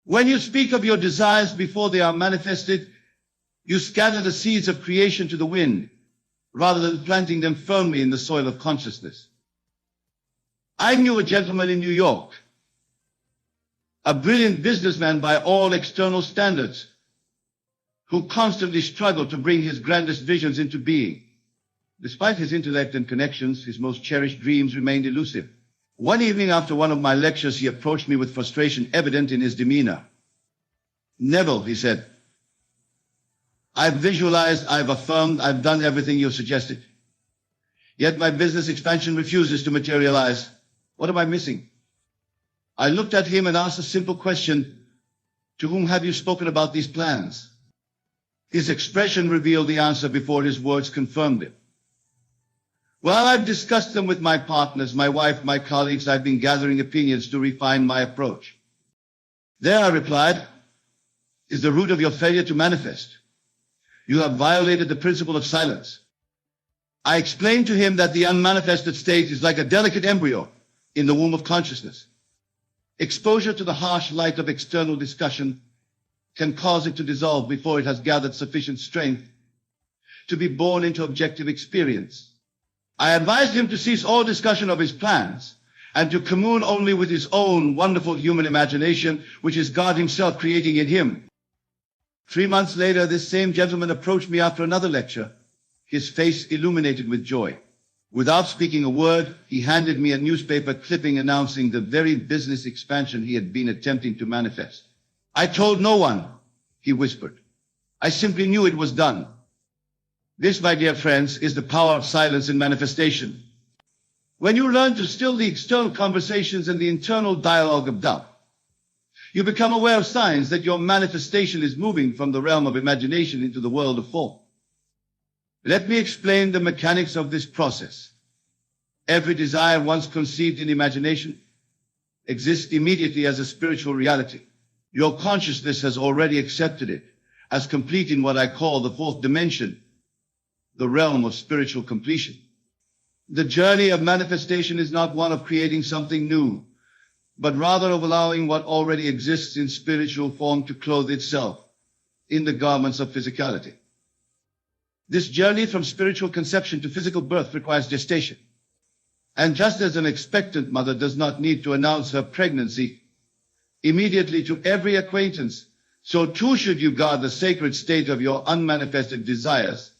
When you speak of your desires before they are manifested, you scatter the seeds of creation to the wind, rather than planting them firmly in the soil of consciousness. I knew a gentleman in New York, a brilliant businessman by all external standards, who constantly struggled to bring his grandest visions into being. Despite his intellect and connections, his most cherished dreams remained elusive. One evening after one of my lectures, he approached me with frustration evident in his demeanor. "Neville," he said, "I've visualized, I've affirmed, I've done everything you've suggested. Yet my business expansion refuses to materialize. What am I missing?" I looked at him and asked a simple question: "To whom have you spoken about these plans?" His expression revealed the answer before his words confirmed it. "Well, I've discussed them with my partners, my wife, my colleagues. I've been gathering opinions to refine my approach." "There," I replied, "is the root of your failure to manifest. You have violated the principle of silence." I explained to him that the unmanifested state is like a delicate embryo in the womb of consciousness. Exposure to the harsh light of external discussion can cause it to dissolve before it has gathered sufficient strength to be born into objective experience. I advised him to cease all discussion of his plans and to commune only with his own wonderful human imagination, which is God himself creating in him. 3 months later, this same gentleman approached me after another lecture, his face illuminated with joy. Without speaking a word, he handed me a newspaper clipping announcing the very business expansion he had been attempting to manifest. "I told no one," he whispered. "I simply knew it was done." This, my dear friends, is the power of silence in manifestation. When you learn to still the external conversations and the internal dialogue of doubt, you become aware of signs that your manifestation is moving from the realm of imagination into the world of form. Let me explain the mechanics of this process. Every desire once conceived in imagination exists immediately as a spiritual reality. Your consciousness has already accepted it as complete in what I call the fourth dimension, the realm of spiritual completion. The journey of manifestation is not one of creating something new, but rather of allowing what already exists in spiritual form to clothe itself in the garments of physicality. This journey from spiritual conception to physical birth requires gestation. And just as an expectant mother does not need to announce her pregnancy immediately to every acquaintance, so too should you guard the sacred state of your unmanifested desires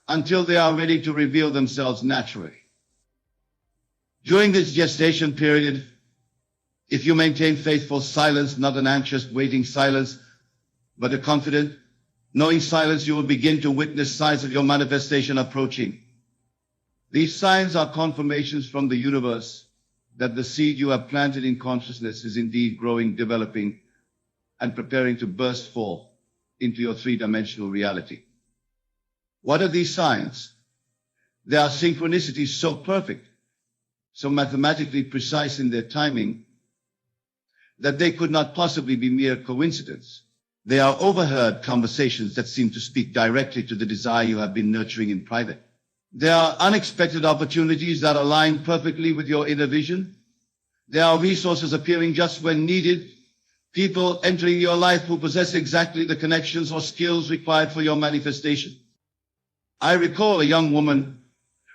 until they are ready to reveal themselves naturally. During this gestation period, if you maintain faithful silence, not an anxious, waiting silence, but a confident, knowing silence, you will begin to witness signs of your manifestation approaching. These signs are confirmations from the universe that the seed you have planted in consciousness is indeed growing, developing, and preparing to burst forth into your three-dimensional reality. What are these signs? They are synchronicities so perfect, so mathematically precise in their timing, that they could not possibly be mere coincidence. They are overheard conversations that seem to speak directly to the desire you have been nurturing in private. They are unexpected opportunities that align perfectly with your inner vision. There are resources appearing just when needed, people entering your life who possess exactly the connections or skills required for your manifestation. I recall a young woman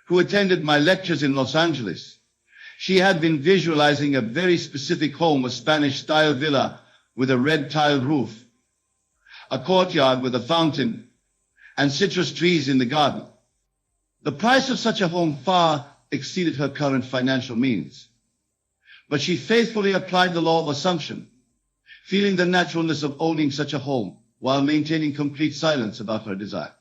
who attended my lectures in Los Angeles. She had been visualizing a very specific home, a Spanish-style villa with a red tiled roof, a courtyard with a fountain, and citrus trees in the garden. The price of such a home far exceeded her current financial means. But she faithfully applied the law of assumption, feeling the naturalness of owning such a home while maintaining complete silence about her desire.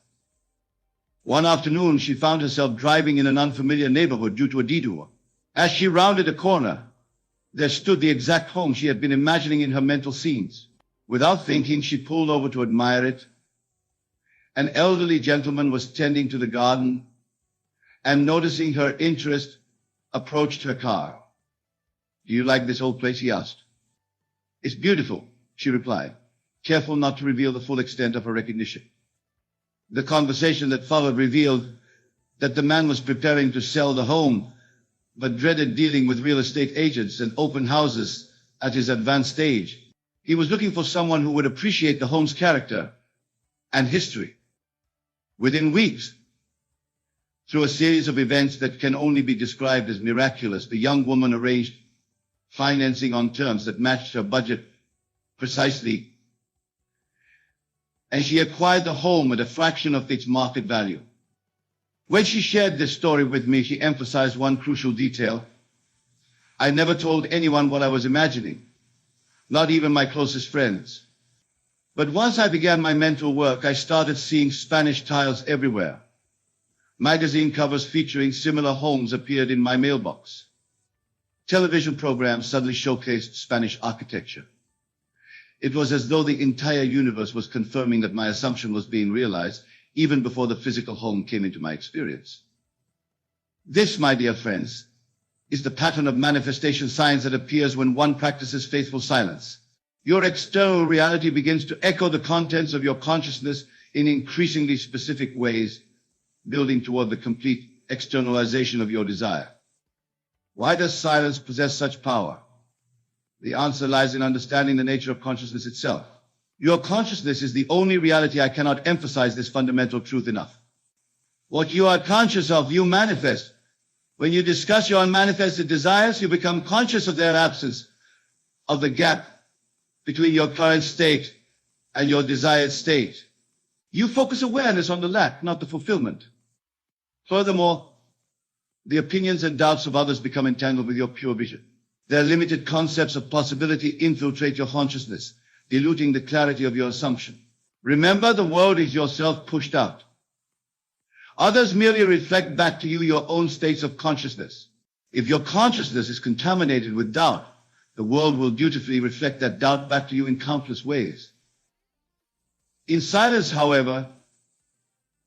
One afternoon, she found herself driving in an unfamiliar neighborhood due to a detour. As she rounded a corner, there stood the exact home she had been imagining in her mental scenes. Without thinking, she pulled over to admire it. An elderly gentleman was tending to the garden, and noticing her interest, approached her car. "Do you like this old place?" he asked. "It's beautiful," she replied, careful not to reveal the full extent of her recognition. The conversation that followed revealed that the man was preparing to sell the home, but dreaded dealing with real estate agents and open houses at his advanced stage. He was looking for someone who would appreciate the home's character and history. Within weeks, through a series of events that can only be described as miraculous, the young woman arranged financing on terms that matched her budget precisely, and she acquired the home at a fraction of its market value. When she shared this story with me, she emphasized one crucial detail. I never told anyone what I was imagining, not even my closest friends. But once I began my mental work, I started seeing Spanish tiles everywhere. Magazine covers featuring similar homes appeared in my mailbox. Television programs suddenly showcased Spanish architecture. It was as though the entire universe was confirming that my assumption was being realized, even before the physical home came into my experience. This, my dear friends, is the pattern of manifestation science that appears when one practices faithful silence. Your external reality begins to echo the contents of your consciousness in increasingly specific ways, building toward the complete externalization of your desire. Why does silence possess such power? The answer lies in understanding the nature of consciousness itself. Your consciousness is the only reality. I cannot emphasize this fundamental truth enough. What you are conscious of, you manifest. When you discuss your unmanifested desires, you become conscious of their absence, of the gap between your current state and your desired state. You focus awareness on the lack, not the fulfillment. Furthermore, the opinions and doubts of others become entangled with your pure vision. Their limited concepts of possibility infiltrate your consciousness, diluting the clarity of your assumption. Remember, the world is yourself pushed out. Others merely reflect back to you your own states of consciousness. If your consciousness is contaminated with doubt, the world will dutifully reflect that doubt back to you in countless ways. In silence, however,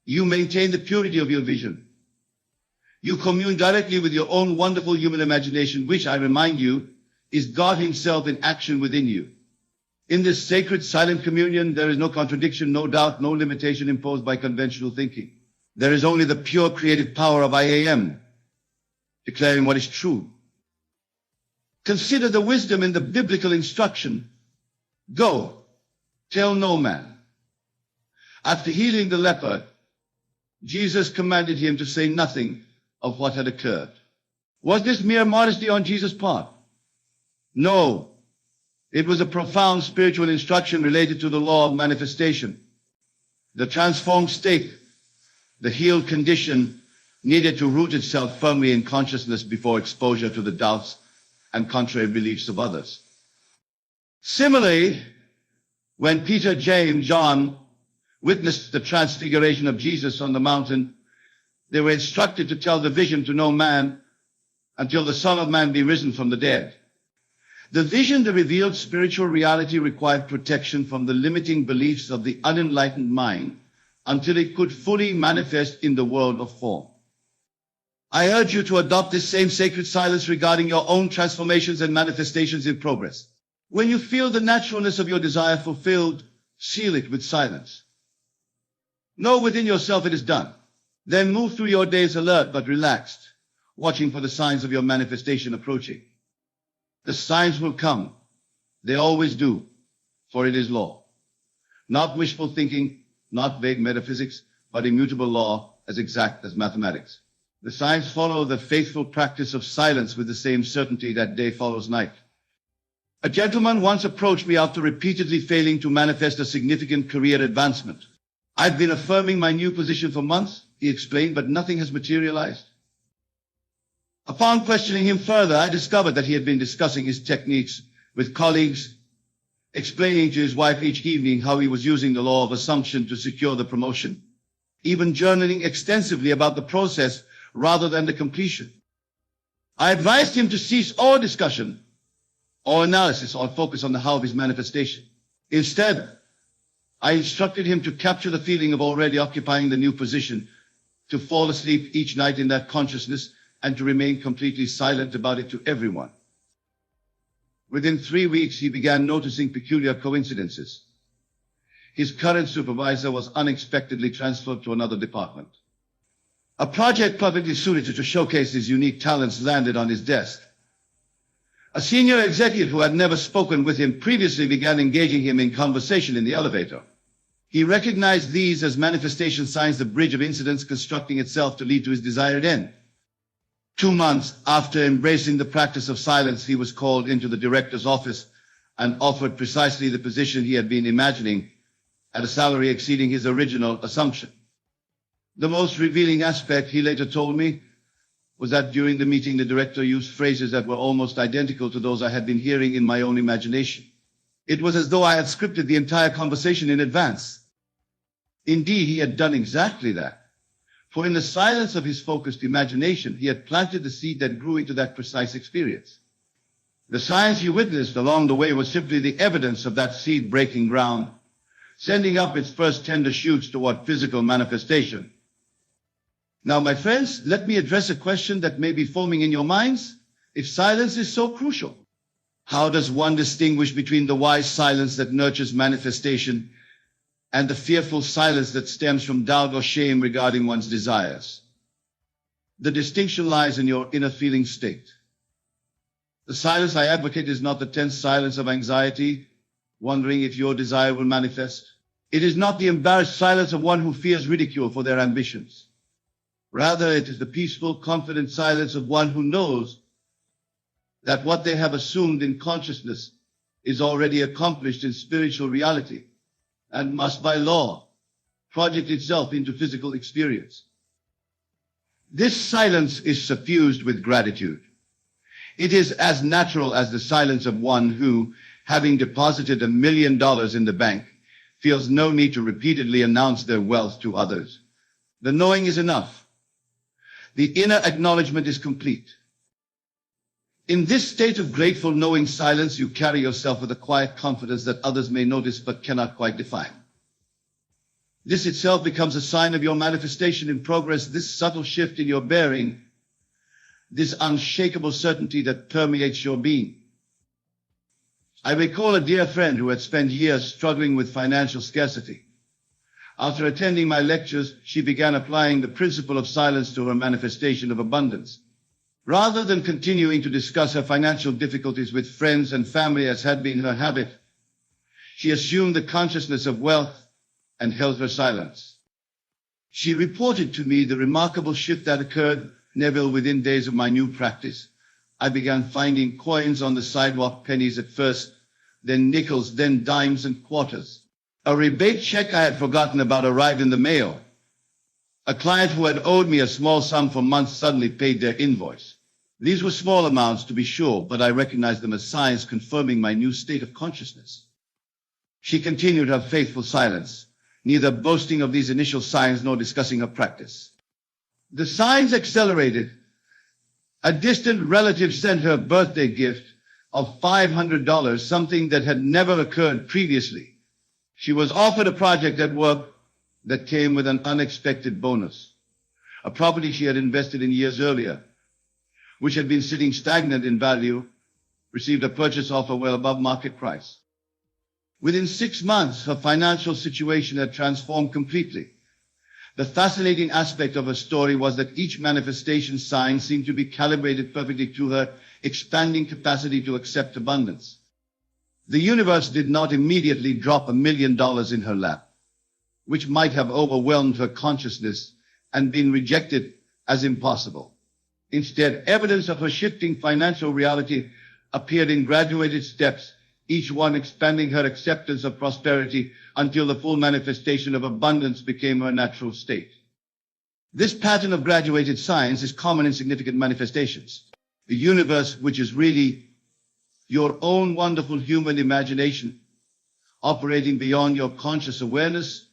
you maintain the purity of your vision. You commune directly with your own wonderful human imagination, which, I remind you, is God Himself in action within you. In this sacred silent communion, there is no contradiction, no doubt, no limitation imposed by conventional thinking. There is only the pure creative power of I am, declaring what is true. Consider the wisdom in the biblical instruction. Go, tell no man. After healing the leper, Jesus commanded him to say nothing of what had occurred. Was this mere modesty on Jesus' part? No. It was a profound spiritual instruction related to the law of manifestation. The transformed state, the healed condition, needed to root itself firmly in consciousness before exposure to the doubts and contrary beliefs of others. Similarly, when Peter, James, John witnessed the transfiguration of Jesus on the mountain, they were instructed to tell the vision to no man until the Son of Man be risen from the dead. The vision, the revealed spiritual reality, required protection from the limiting beliefs of the unenlightened mind until it could fully manifest in the world of form. I urge you to adopt this same sacred silence regarding your own transformations and manifestations in progress. When you feel the naturalness of your desire fulfilled, seal it with silence. Know within yourself it is done. Then move through your days alert but relaxed, watching for the signs of your manifestation approaching. The signs will come. They always do, for it is law. Not wishful thinking, not vague metaphysics, but immutable law as exact as mathematics. The signs follow the faithful practice of silence with the same certainty that day follows night. A gentleman once approached me after repeatedly failing to manifest a significant career advancement. I've been affirming my new position for months, he explained, but nothing has materialized. Upon questioning him further, I discovered that he had been discussing his techniques with colleagues, explaining to his wife each evening how he was using the law of assumption to secure the promotion, even journaling extensively about the process rather than the completion. I advised him to cease all discussion or analysis or focus on the how of his manifestation. Instead, I instructed him to capture the feeling of already occupying the new position, to fall asleep each night in that consciousness, and to remain completely silent about it to everyone. Within 3 weeks, he began noticing peculiar coincidences. His current supervisor was unexpectedly transferred to another department. A project perfectly suited to showcase his unique talents landed on his desk. A senior executive who had never spoken with him previously began engaging him in conversation in the elevator. He recognized these as manifestation signs, the bridge of incidents constructing itself to lead to his desired end. 2 months after embracing the practice of silence, he was called into the director's office and offered precisely the position he had been imagining, at a salary exceeding his original assumption. The most revealing aspect, he later told me, was that during the meeting the director used phrases that were almost identical to those I had been hearing in my own imagination. It was as though I had scripted the entire conversation in advance. Indeed, he had done exactly that. For in the silence of his focused imagination, he had planted the seed that grew into that precise experience. The signs he witnessed along the way was simply the evidence of that seed breaking ground, sending up its first tender shoots toward physical manifestation. Now, my friends, let me address a question that may be forming in your minds. If silence is so crucial, how does one distinguish between the wise silence that nurtures manifestation and the fearful silence that stems from doubt or shame regarding one's desires? The distinction lies in your inner feeling state. The silence I advocate is not the tense silence of anxiety, wondering if your desire will manifest. It is not the embarrassed silence of one who fears ridicule for their ambitions. Rather, it is the peaceful, confident silence of one who knows that what they have assumed in consciousness is already accomplished in spiritual reality and must, by law, project itself into physical experience. This silence is suffused with gratitude. It is as natural as the silence of one who, having deposited $1 million in the bank, feels no need to repeatedly announce their wealth to others. The knowing is enough. The inner acknowledgement is complete. In this state of grateful knowing silence, you carry yourself with a quiet confidence that others may notice but cannot quite define. This itself becomes a sign of your manifestation in progress, this subtle shift in your bearing, this unshakable certainty that permeates your being. I recall a dear friend who had spent years struggling with financial scarcity. After attending my lectures, she began applying the principle of silence to her manifestation of abundance. Rather than continuing to discuss her financial difficulties with friends and family as had been her habit, she assumed the consciousness of wealth and held her silence. She reported to me the remarkable shift that occurred, Neville, within days of my new practice. I began finding coins on the sidewalk, pennies at first, then nickels, then dimes and quarters. A rebate check I had forgotten about arrived in the mail. A client who had owed me a small sum for months suddenly paid their invoice. These were small amounts, to be sure, but I recognized them as signs confirming my new state of consciousness. She continued her faithful silence, neither boasting of these initial signs nor discussing her practice. The signs accelerated. A distant relative sent her a birthday gift of $500, something that had never occurred previously. She was offered a project at work that came with an unexpected bonus. A property she had invested in years earlier, which had been sitting stagnant in value, received a purchase offer well above market price. Within 6 months, her financial situation had transformed completely. The fascinating aspect of her story was that each manifestation sign seemed to be calibrated perfectly to her expanding capacity to accept abundance. The universe did not immediately drop $1 million in her lap, which might have overwhelmed her consciousness and been rejected as impossible. Instead, evidence of her shifting financial reality appeared in graduated steps, each one expanding her acceptance of prosperity until the full manifestation of abundance became her natural state. This pattern of graduated signs is common in significant manifestations. The universe, which is really your own wonderful human imagination, operating beyond your conscious awareness,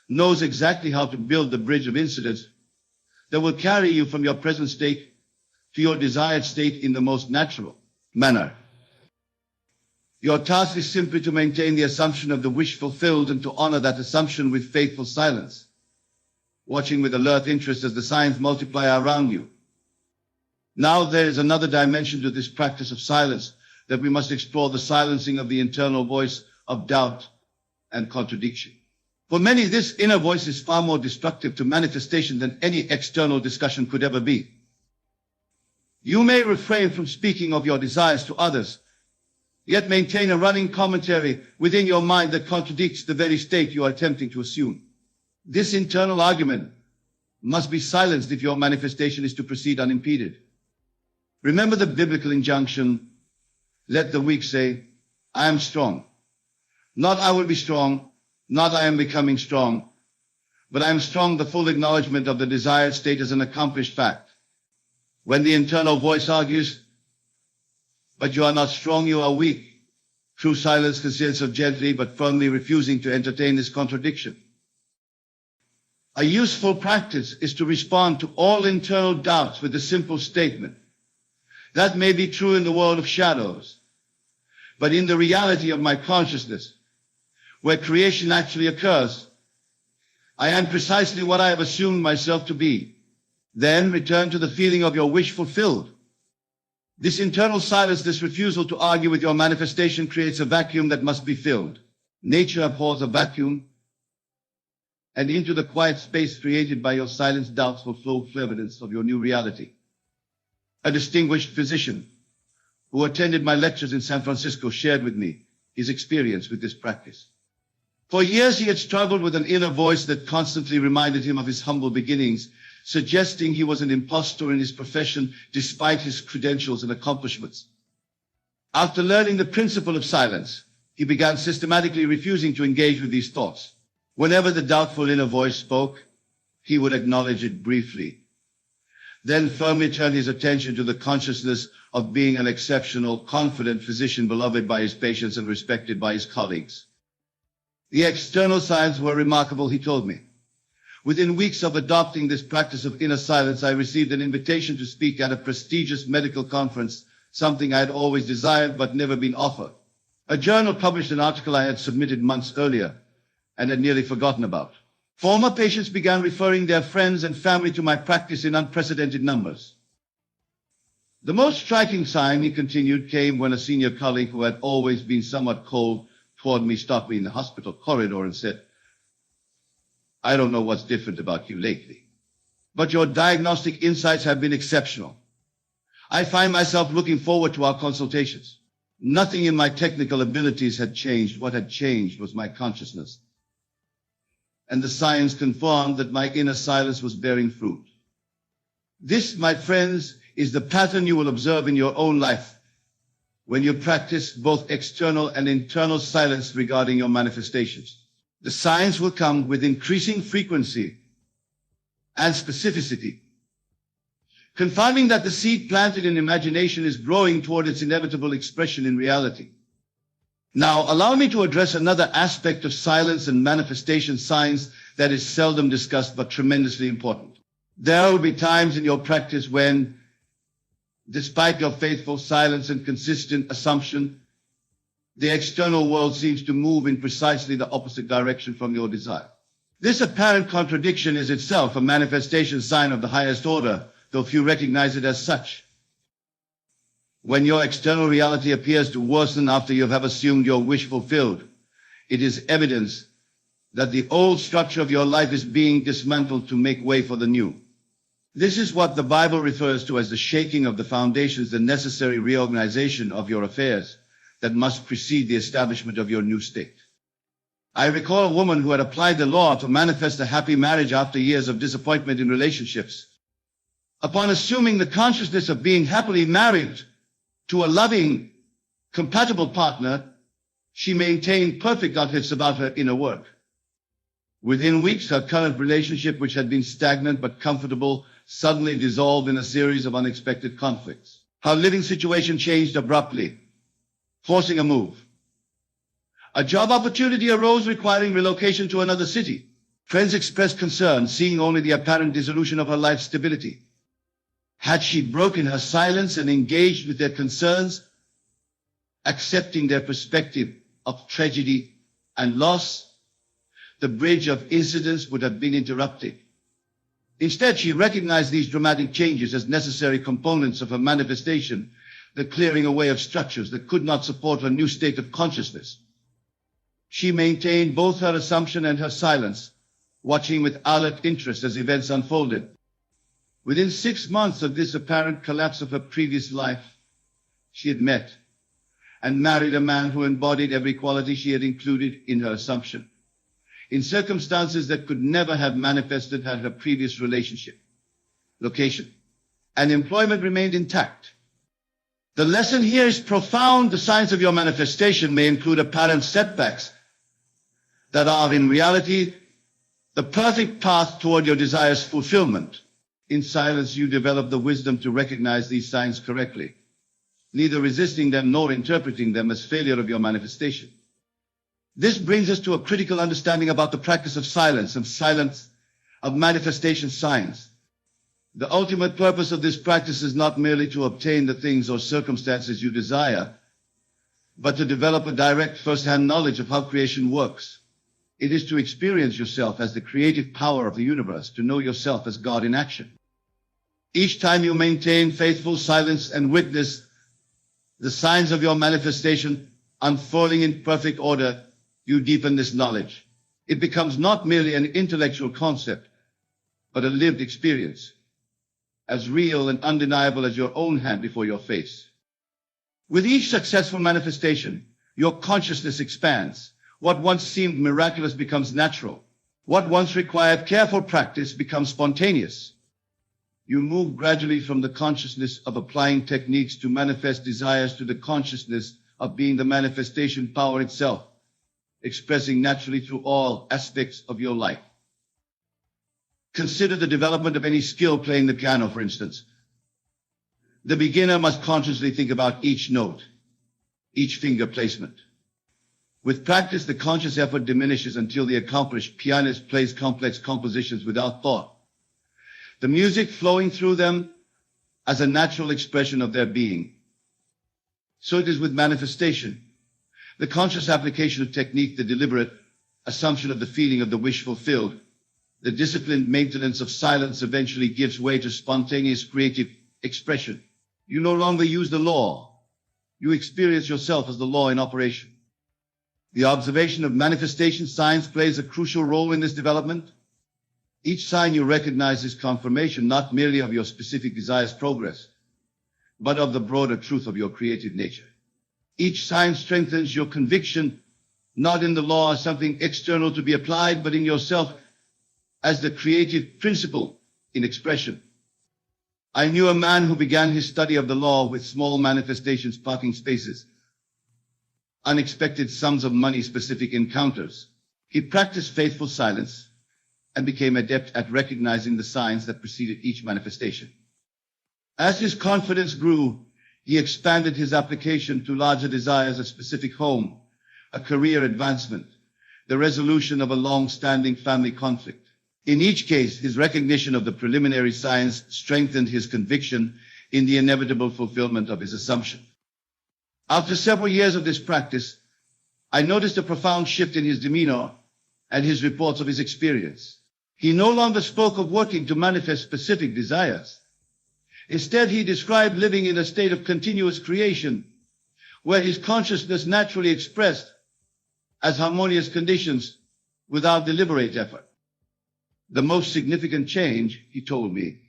knows exactly how to build the bridge of incidents that will carry you from your present state to your desired state in the most natural manner. Your task is simply to maintain the assumption of the wish fulfilled and to honor that assumption with faithful silence, watching with alert interest as the signs multiply around you. Now there is another dimension to this practice of silence, that we must explore the silencing of the internal voice of doubt and contradiction. For many, this inner voice is far more destructive to manifestation than any external discussion could ever be. You may refrain from speaking of your desires to others, yet maintain a running commentary within your mind that contradicts the very state you are attempting to assume. This internal argument must be silenced if your manifestation is to proceed unimpeded. Remember the biblical injunction, let the weak say, I am strong. Not I will be strong, not I am becoming strong, but I am strong, the full acknowledgement of the desired state as an accomplished fact. When the internal voice argues, but you are not strong, you are weak, true silence consists of gently but firmly refusing to entertain this contradiction. A useful practice is to respond to all internal doubts with a simple statement. That may be true in the world of shadows, but in the reality of my consciousness, where creation actually occurs, I am precisely what I have assumed myself to be. Then return to the feeling of your wish fulfilled. This internal silence, this refusal to argue with your manifestation, creates a vacuum that must be filled. Nature abhors a vacuum, and into the quiet space created by your silenced doubts will flow evidence of your new reality. A distinguished physician who attended my lectures in San Francisco shared with me his experience with this practice. For years he had struggled with an inner voice that constantly reminded him of his humble beginnings, suggesting he was an impostor in his profession despite his credentials and accomplishments. After learning the principle of silence, he began systematically refusing to engage with these thoughts. Whenever the doubtful inner voice spoke, he would acknowledge it briefly, then firmly turn his attention to the consciousness of being an exceptional, confident physician beloved by his patients and respected by his colleagues. The external signs were remarkable, he told me. Within weeks of adopting this practice of inner silence, I received an invitation to speak at a prestigious medical conference, something I had always desired but never been offered. A journal published an article I had submitted months earlier and had nearly forgotten about. Former patients began referring their friends and family to my practice in unprecedented numbers. The most striking sign, he continued, came when a senior colleague who had always been somewhat cold toward me stopped me in the hospital corridor and said, I don't know what's different about you lately, but your diagnostic insights have been exceptional. I find myself looking forward to our consultations. Nothing in my technical abilities had changed. What had changed was my consciousness. And the science confirmed that my inner silence was bearing fruit. This, my friends, is the pattern you will observe in your own life when you practice both external and internal silence regarding your manifestations. The signs will come with increasing frequency and specificity, confirming that the seed planted in imagination is growing toward its inevitable expression in reality. Now, allow me to address another aspect of silence and manifestation signs that is seldom discussed but tremendously important. There will be times in your practice when, despite your faithful silence and consistent assumption, the external world seems to move in precisely the opposite direction from your desire. This apparent contradiction is itself a manifestation sign of the highest order, though few recognize it as such. When your external reality appears to worsen after you have assumed your wish fulfilled, it is evidence that the old structure of your life is being dismantled to make way for the new. This is what the Bible refers to as the shaking of the foundations, the necessary reorganization of your affairs that must precede the establishment of your new state. I recall a woman who had applied the law to manifest a happy marriage after years of disappointment in relationships. Upon assuming the consciousness of being happily married to a loving, compatible partner, she maintained perfect confidence about her inner work. Within weeks, her current relationship, which had been stagnant but comfortable, suddenly dissolved in a series of unexpected conflicts. Her living situation changed abruptly, forcing a move. A job opportunity arose requiring relocation to another city. Friends expressed concern, seeing only the apparent dissolution of her life's stability. Had she broken her silence and engaged with their concerns, accepting their perspective of tragedy and loss, the bridge of incidents would have been interrupted. Instead, she recognized these dramatic changes as necessary components of her manifestation, the clearing away of structures that could not support her new state of consciousness. She maintained both her assumption and her silence, watching with alert interest as events unfolded. Within 6 months of this apparent collapse of her previous life, she had met and married a man who embodied every quality she had included in her assumption, in circumstances that could never have manifested had her previous relationship, location, and employment remained intact. The lesson here is profound. The signs of your manifestation may include apparent setbacks that are in reality the perfect path toward your desire's fulfillment. In silence, you develop the wisdom to recognize these signs correctly, neither resisting them nor interpreting them as failure of your manifestation. This brings us to a critical understanding about the practice of silence of manifestation science. The ultimate purpose of this practice is not merely to obtain the things or circumstances you desire, but to develop a direct first-hand knowledge of how creation works. It is to experience yourself as the creative power of the universe, to know yourself as God in action. Each time you maintain faithful silence and witness the signs of your manifestation unfolding in perfect order, you deepen this knowledge. It becomes not merely an intellectual concept, but a lived experience, as real and undeniable as your own hand before your face. With each successful manifestation, your consciousness expands. What once seemed miraculous becomes natural. What once required careful practice becomes spontaneous. You move gradually from the consciousness of applying techniques to manifest desires to the consciousness of being the manifestation power itself, expressing naturally through all aspects of your life. Consider the development of any skill playing the piano, for instance. The beginner must consciously think about each note, each finger placement. With practice, the conscious effort diminishes until the accomplished pianist plays complex compositions without thought, the music flowing through them as a natural expression of their being. So it is with manifestation. The conscious application of technique, the deliberate assumption of the feeling of the wish fulfilled, the disciplined maintenance of silence eventually gives way to spontaneous creative expression. You no longer use the law. You experience yourself as the law in operation. The observation of manifestation science plays a crucial role in this development. Each sign you recognize is confirmation not merely of your specific desire's progress, but of the broader truth of your creative nature. Each sign strengthens your conviction, not in the law as something external to be applied, but in yourself as the creative principle in expression. I knew a man who began his study of the law with small manifestations, parking spaces, unexpected sums of money, specific encounters. He practiced faithful silence and became adept at recognizing the signs that preceded each manifestation. As his confidence grew, he expanded his application to larger desires: a specific home, a career advancement, the resolution of a long-standing family conflict. In each case, his recognition of the preliminary signs strengthened his conviction in the inevitable fulfillment of his assumption. After several years of this practice, I noticed a profound shift in his demeanor and his reports of his experience. He no longer spoke of working to manifest specific desires. Instead, he described living in a state of continuous creation, where his consciousness naturally expressed as harmonious conditions without deliberate effort. The most significant change, he told me,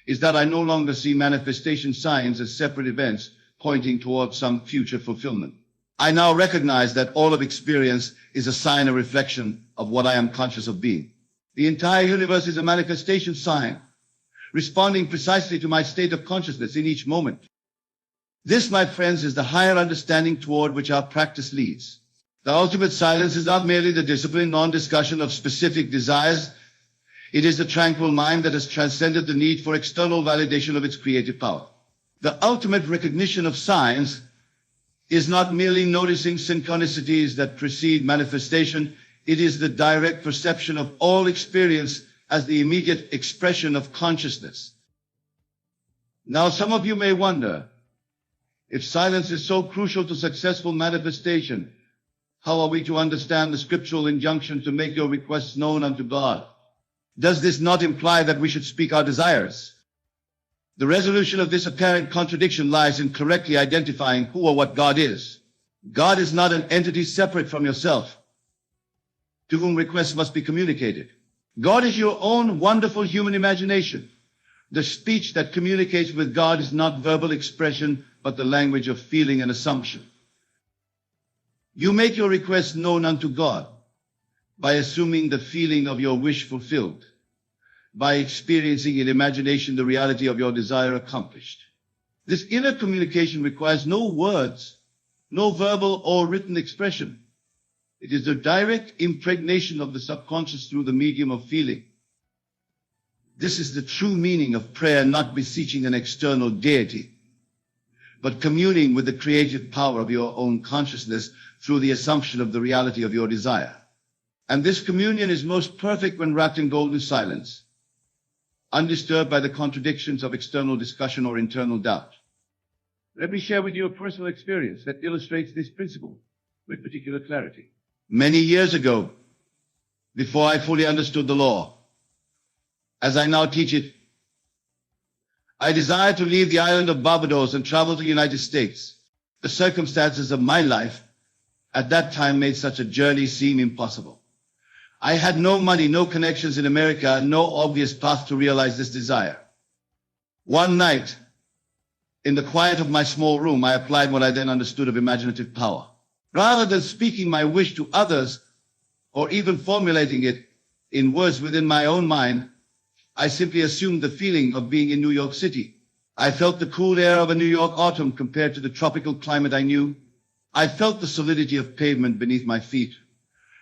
is that I no longer see manifestation signs as separate events pointing towards some future fulfillment. I now recognize that all of experience is a sign, a reflection of what I am conscious of being. The entire universe is a manifestation sign, responding precisely to my state of consciousness in each moment. This, my friends, is the higher understanding toward which our practice leads. The ultimate silence is not merely the disciplined non-discussion of specific desires. It is the tranquil mind that has transcended the need for external validation of its creative power. The ultimate recognition of signs is not merely noticing synchronicities that precede manifestation. It is the direct perception of all experience as the immediate expression of consciousness. Now, some of you may wonder, if silence is so crucial to successful manifestation, how are we to understand the scriptural injunction to make your requests known unto God? Does this not imply that we should speak our desires? The resolution of this apparent contradiction lies in correctly identifying who or what God is. God is not an entity separate from yourself, to whom requests must be communicated. God is your own wonderful human imagination, The speech that communicates with God is not verbal expression, but the language of feeling and assumption. You make your request known unto God by assuming the feeling of your wish fulfilled, by experiencing in imagination the reality of your desire accomplished. This inner communication requires no words, no verbal or written expression. It is the direct impregnation of the subconscious through the medium of feeling. This is the true meaning of prayer, not beseeching an external deity, but communing with the creative power of your own consciousness through the assumption of the reality of your desire. And this communion is most perfect when wrapped in golden silence, undisturbed by the contradictions of external discussion or internal doubt. Let me share with you a personal experience that illustrates this principle with particular clarity. Many years ago, before I fully understood the law, as I now teach it, I desired to leave the island of Barbados and travel to the United States. The circumstances of my life at that time made such a journey seem impossible. I had no money, no connections in America, no obvious path to realize this desire. One night, in the quiet of my small room, I applied what I then understood of imaginative power. Rather than speaking my wish to others, or even formulating it in words within my own mind, I simply assumed the feeling of being in New York City. I felt the cool air of a New York autumn compared to the tropical climate I knew. I felt the solidity of pavement beneath my feet,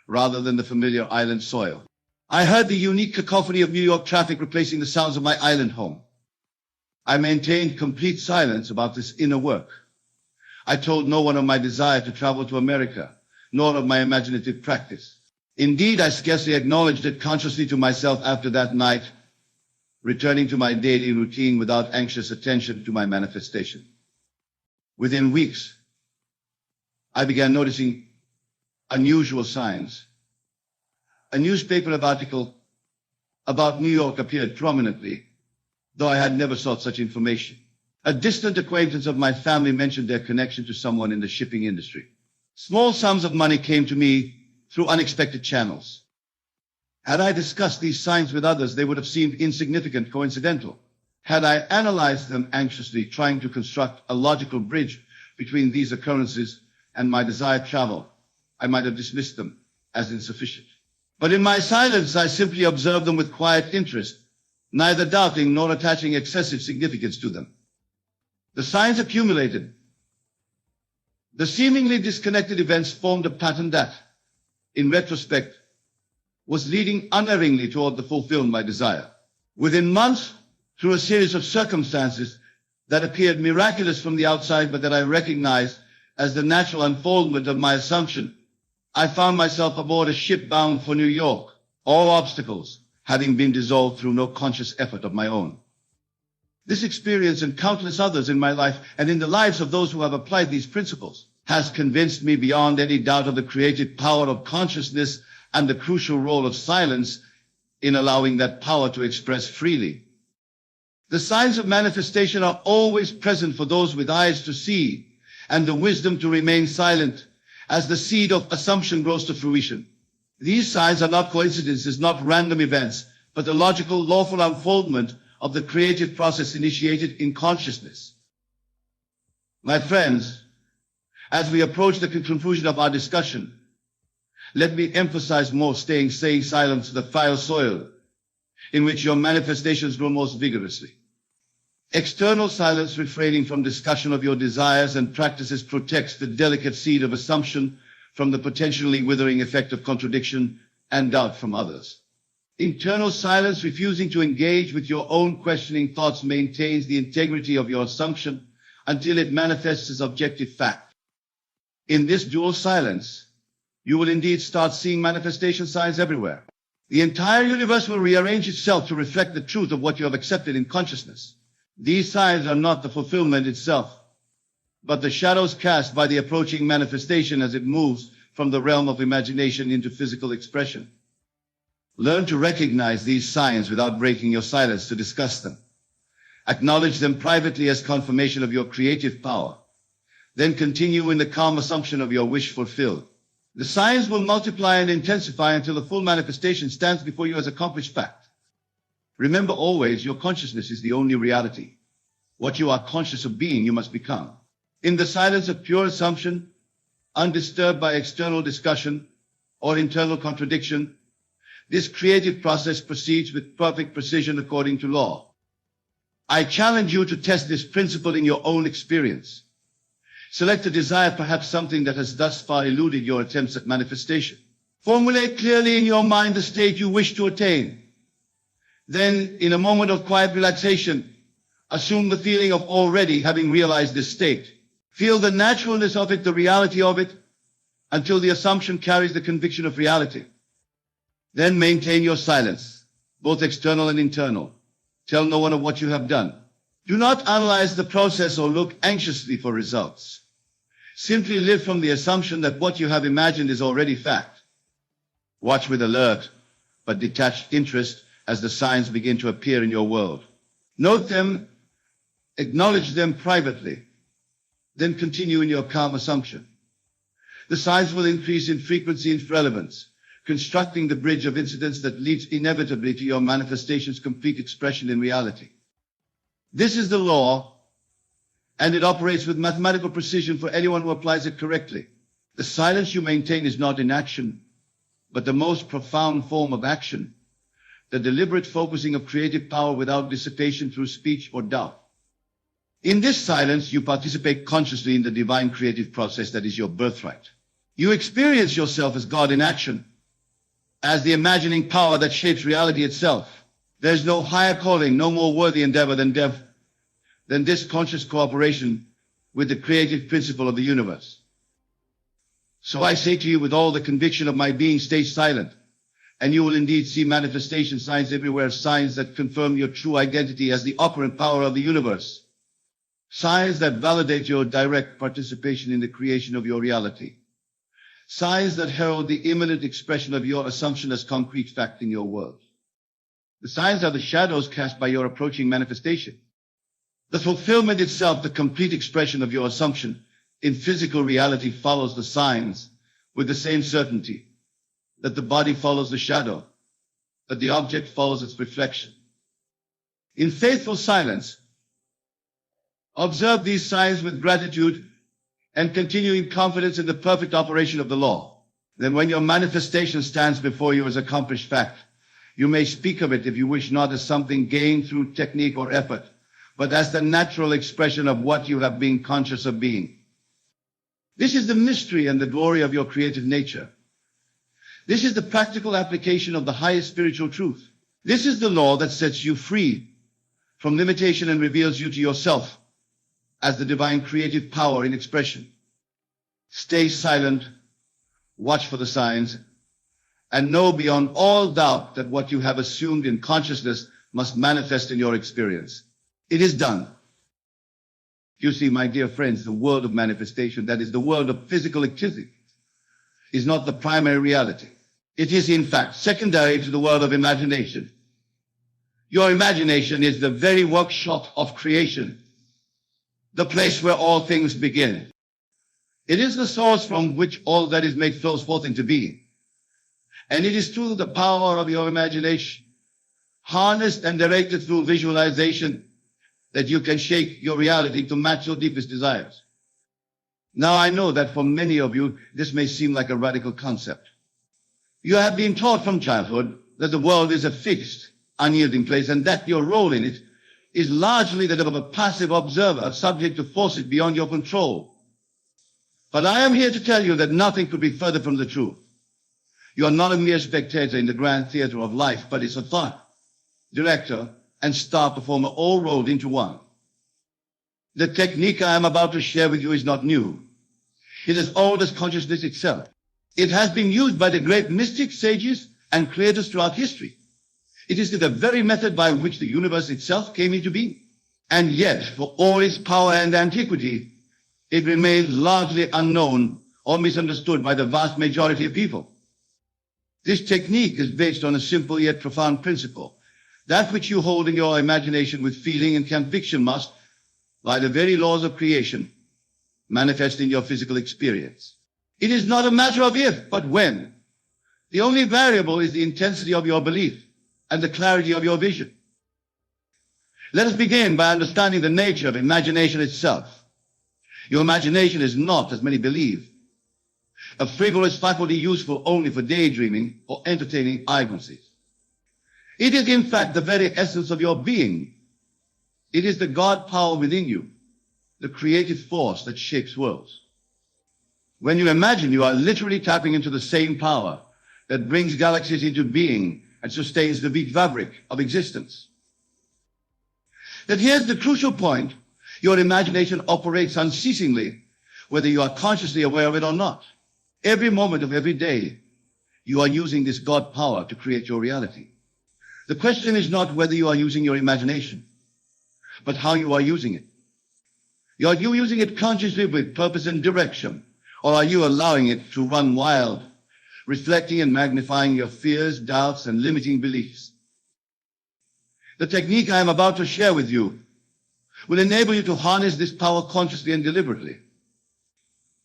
rather than the familiar island soil. I heard the unique cacophony of New York traffic replacing the sounds of my island home. I maintained complete silence about this inner work. I told no one of my desire to travel to America, nor of my imaginative practice. Indeed, I scarcely acknowledged it consciously to myself after that night, returning to my daily routine without anxious attention to my manifestation. Within weeks, I began noticing unusual signs. A newspaper article about New York appeared prominently, though I had never sought such information. A distant acquaintance of my family mentioned their connection to someone in the shipping industry. Small sums of money came to me through unexpected channels. Had I discussed these signs with others, they would have seemed insignificant, coincidental. Had I analyzed them anxiously, trying to construct a logical bridge between these occurrences and my desired travel, I might have dismissed them as insufficient. But in my silence, I simply observed them with quiet interest, neither doubting nor attaching excessive significance to them. The signs accumulated. The seemingly disconnected events formed a pattern that, in retrospect, was leading unerringly toward the fulfillment of my desire. Within months, through a series of circumstances that appeared miraculous from the outside, but that I recognized as the natural unfoldment of my assumption, I found myself aboard a ship bound for New York, all obstacles having been dissolved through no conscious effort of my own. This experience and countless others in my life and in the lives of those who have applied these principles has convinced me beyond any doubt of the creative power of consciousness and the crucial role of silence in allowing that power to express freely. The signs of manifestation are always present for those with eyes to see and the wisdom to remain silent as the seed of assumption grows to fruition. These signs are not coincidences, not random events, but the logical, lawful unfoldment of the creative process initiated in consciousness. My friends, as we approach the conclusion of our discussion, let me emphasize more staying silent to the fertile soil in which your manifestations grow most vigorously. External silence, refraining from discussion of your desires and practices, protects the delicate seed of assumption from the potentially withering effect of contradiction and doubt from others. Internal silence, refusing to engage with your own questioning thoughts, maintains the integrity of your assumption until it manifests as objective fact. In this dual silence, you will indeed start seeing manifestation signs everywhere. The entire universe will rearrange itself to reflect the truth of what you have accepted in consciousness. These signs are not the fulfillment itself, but the shadows cast by the approaching manifestation as it moves from the realm of imagination into physical expression. Learn to recognize these signs without breaking your silence to discuss them. Acknowledge them privately as confirmation of your creative power. Then continue in the calm assumption of your wish fulfilled. The signs will multiply and intensify until the full manifestation stands before you as accomplished fact. Remember always, your consciousness is the only reality. What you are conscious of being, you must become. In the silence of pure assumption, undisturbed by external discussion or internal contradiction, this creative process proceeds with perfect precision according to law. I challenge you to test this principle in your own experience. Select a desire, perhaps something that has thus far eluded your attempts at manifestation. Formulate clearly in your mind the state you wish to attain. Then, in a moment of quiet relaxation, assume the feeling of already having realized this state. Feel the naturalness of it, the reality of it, until the assumption carries the conviction of reality. Then maintain your silence, both external and internal. Tell no one of what you have done. Do not analyze the process or look anxiously for results. Simply live from the assumption that what you have imagined is already fact. Watch with alert but detached interest as the signs begin to appear in your world. Note them, acknowledge them privately, then continue in your calm assumption. The signs will increase in frequency and relevance, constructing the bridge of incidents that leads inevitably to your manifestation's complete expression in reality. This is the law, and it operates with mathematical precision for anyone who applies it correctly. The silence you maintain is not inaction, but the most profound form of action, the deliberate focusing of creative power without dissipation through speech or doubt. In this silence, you participate consciously in the divine creative process that is your birthright. You experience yourself as God in action, as the imagining power that shapes reality itself. There's no higher calling, no more worthy endeavor than this conscious cooperation with the creative principle of the universe. So I say to you with all the conviction of my being, stay silent, and you will indeed see manifestation signs everywhere, signs that confirm your true identity as the operant power of the universe, signs that validate your direct participation in the creation of your reality, signs that herald the imminent expression of your assumption as concrete fact in your world. The signs are the shadows cast by your approaching manifestation. The fulfillment itself, the complete expression of your assumption in physical reality, follows the signs with the same certainty that the body follows the shadow, that the object follows its reflection. In faithful silence, observe these signs with gratitude and continue in confidence in the perfect operation of the law. Then when your manifestation stands before you as accomplished fact, you may speak of it, if you wish, not as something gained through technique or effort, but as the natural expression of what you have been conscious of being. This is the mystery and the glory of your creative nature. This is the practical application of the highest spiritual truth. This is the law that sets you free from limitation and reveals you to yourself as the divine creative power in expression. Stay silent, watch for the signs, and know beyond all doubt that what you have assumed in consciousness must manifest in your experience. It is done. You see, my dear friends, the world of manifestation, that is the world of physical activity, is not the primary reality. It is, in fact, secondary to the world of imagination. Your imagination is the very workshop of creation, the place where all things begin. It is the source from which all that is made flows forth into being. And it is through the power of your imagination, harnessed and directed through visualization, that you can shape your reality to match your deepest desires. Now, I know that for many of you, this may seem like a radical concept. You have been taught from childhood that the world is a fixed, unyielding place, and that your role in it is largely that of a passive observer, subject to forces beyond your control. But I am here to tell you that nothing could be further from the truth. You are not a mere spectator in the grand theater of life, but its author, director, and star performer, all rolled into one. The technique I am about to share with you is not new. It is old as consciousness itself. It has been used by the great mystics, sages, and creators throughout history. It is the very method by which the universe itself came into being. And yet, for all its power and antiquity, it remains largely unknown or misunderstood by the vast majority of people. This technique is based on a simple yet profound principle. That which you hold in your imagination with feeling and conviction must, by the very laws of creation, manifest in your physical experience. It is not a matter of if, but when. The only variable is the intensity of your belief and the clarity of your vision. Let us begin by understanding the nature of imagination itself. Your imagination is not, as many believe, a frivolous faculty useful only for daydreaming or entertaining idleness. It is in fact the very essence of your being. It is the God power within you, the creative force that shapes worlds. When you imagine, you are literally tapping into the same power that brings galaxies into being and sustains the very fabric of existence. But here's the crucial point. Your imagination operates unceasingly, whether you are consciously aware of it or not. Every moment of every day, you are using this God power to create your reality. The question is not whether you are using your imagination, but how you are using it. Are you using it consciously with purpose and direction, or are you allowing it to run wild, reflecting and magnifying your fears, doubts, and limiting beliefs? The technique I am about to share with you will enable you to harness this power consciously and deliberately.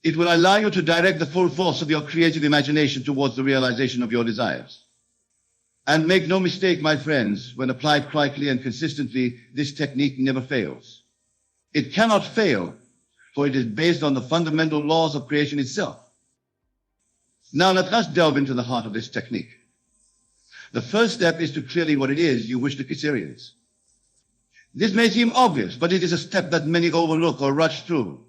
It will allow you to direct the full force of your creative imagination towards the realization of your desires. And make no mistake, my friends, when applied correctly and consistently, this technique never fails. It cannot fail, for it is based on the fundamental laws of creation itself. Now let us delve into the heart of this technique. The first step is to clearly what it is you wish to experience. This may seem obvious, but it is a step that many overlook or rush through.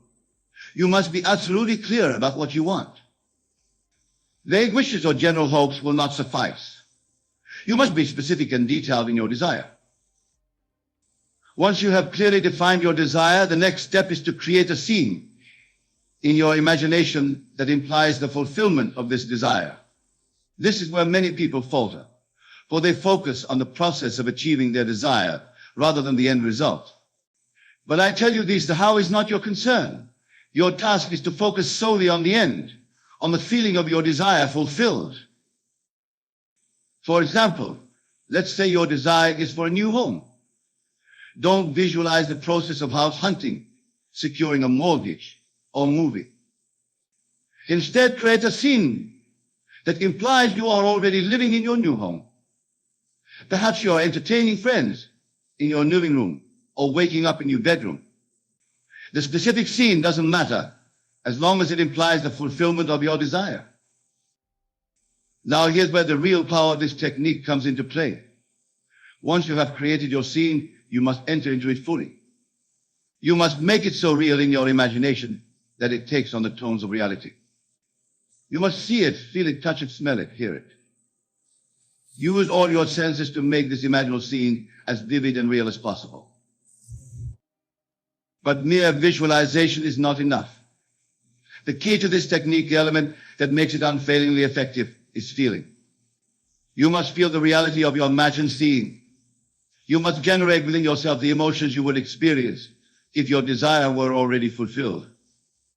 You must be absolutely clear about what you want. Vague wishes or general hopes will not suffice. You must be specific and detailed in your desire. Once you have clearly defined your desire, the next step is to create a scene in your imagination that implies the fulfillment of this desire. This is where many people falter, for they focus on the process of achieving their desire rather than the end result. But I tell you this, the how is not your concern. Your task is to focus solely on the end, on the feeling of your desire fulfilled. For example, let's say your desire is for a new home. Don't visualize the process of house hunting, securing a mortgage, or moving. Instead, create a scene that implies you are already living in your new home. Perhaps you are entertaining friends in your living room or waking up in your bedroom. The specific scene doesn't matter as long as it implies the fulfillment of your desire. Now here's where the real power of this technique comes into play. Once you have created your scene, you must enter into it fully. You must make it so real in your imagination that it takes on the tones of reality. You must see it, feel it, touch it, smell it, hear it. Use all your senses to make this imaginal scene as vivid and real as possible. But mere visualization is not enough. The key to this technique, the element that makes it unfailingly effective, is feeling. You must feel the reality of your imagined scene. You must generate within yourself the emotions you would experience if your desire were already fulfilled.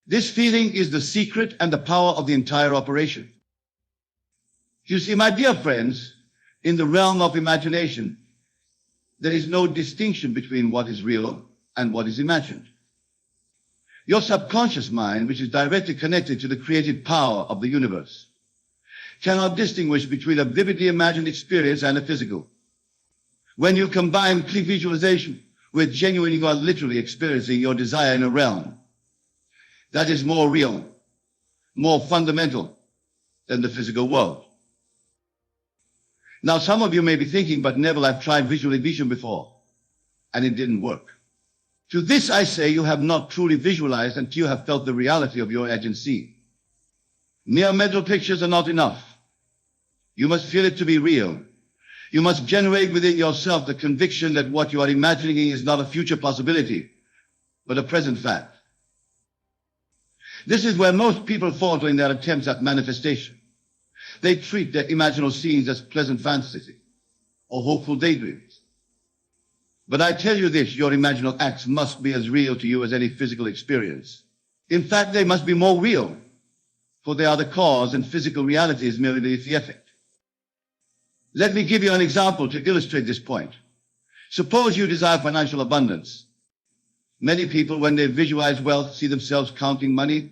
This feeling is the secret and the power of the entire operation. You see, my dear friends, in the realm of imagination, there is no distinction between what is real and what is imagined. Your subconscious mind, which is directly connected to the creative power of the universe, cannot distinguish between a vividly imagined experience and a physical. When you combine clear visualization with genuine, you are literally experiencing your desire in a realm that is more real, more fundamental than the physical world. Now, some of you may be thinking, but Neville, I've tried visualization before, and it didn't work. To this I say, you have not truly visualized until you have felt the reality of your agency. Mere mental pictures are not enough. You must feel it to be real. You must generate within yourself the conviction that what you are imagining is not a future possibility, but a present fact. This is where most people falter in their attempts at manifestation. They treat their imaginal scenes as pleasant fantasy or hopeful daydreams. But I tell you this, your imaginal acts must be as real to you as any physical experience. In fact, they must be more real, for they are the cause and physical reality is merely the effect. Let me give you an example to illustrate this point. Suppose you desire financial abundance. Many people, when they visualize wealth, see themselves counting money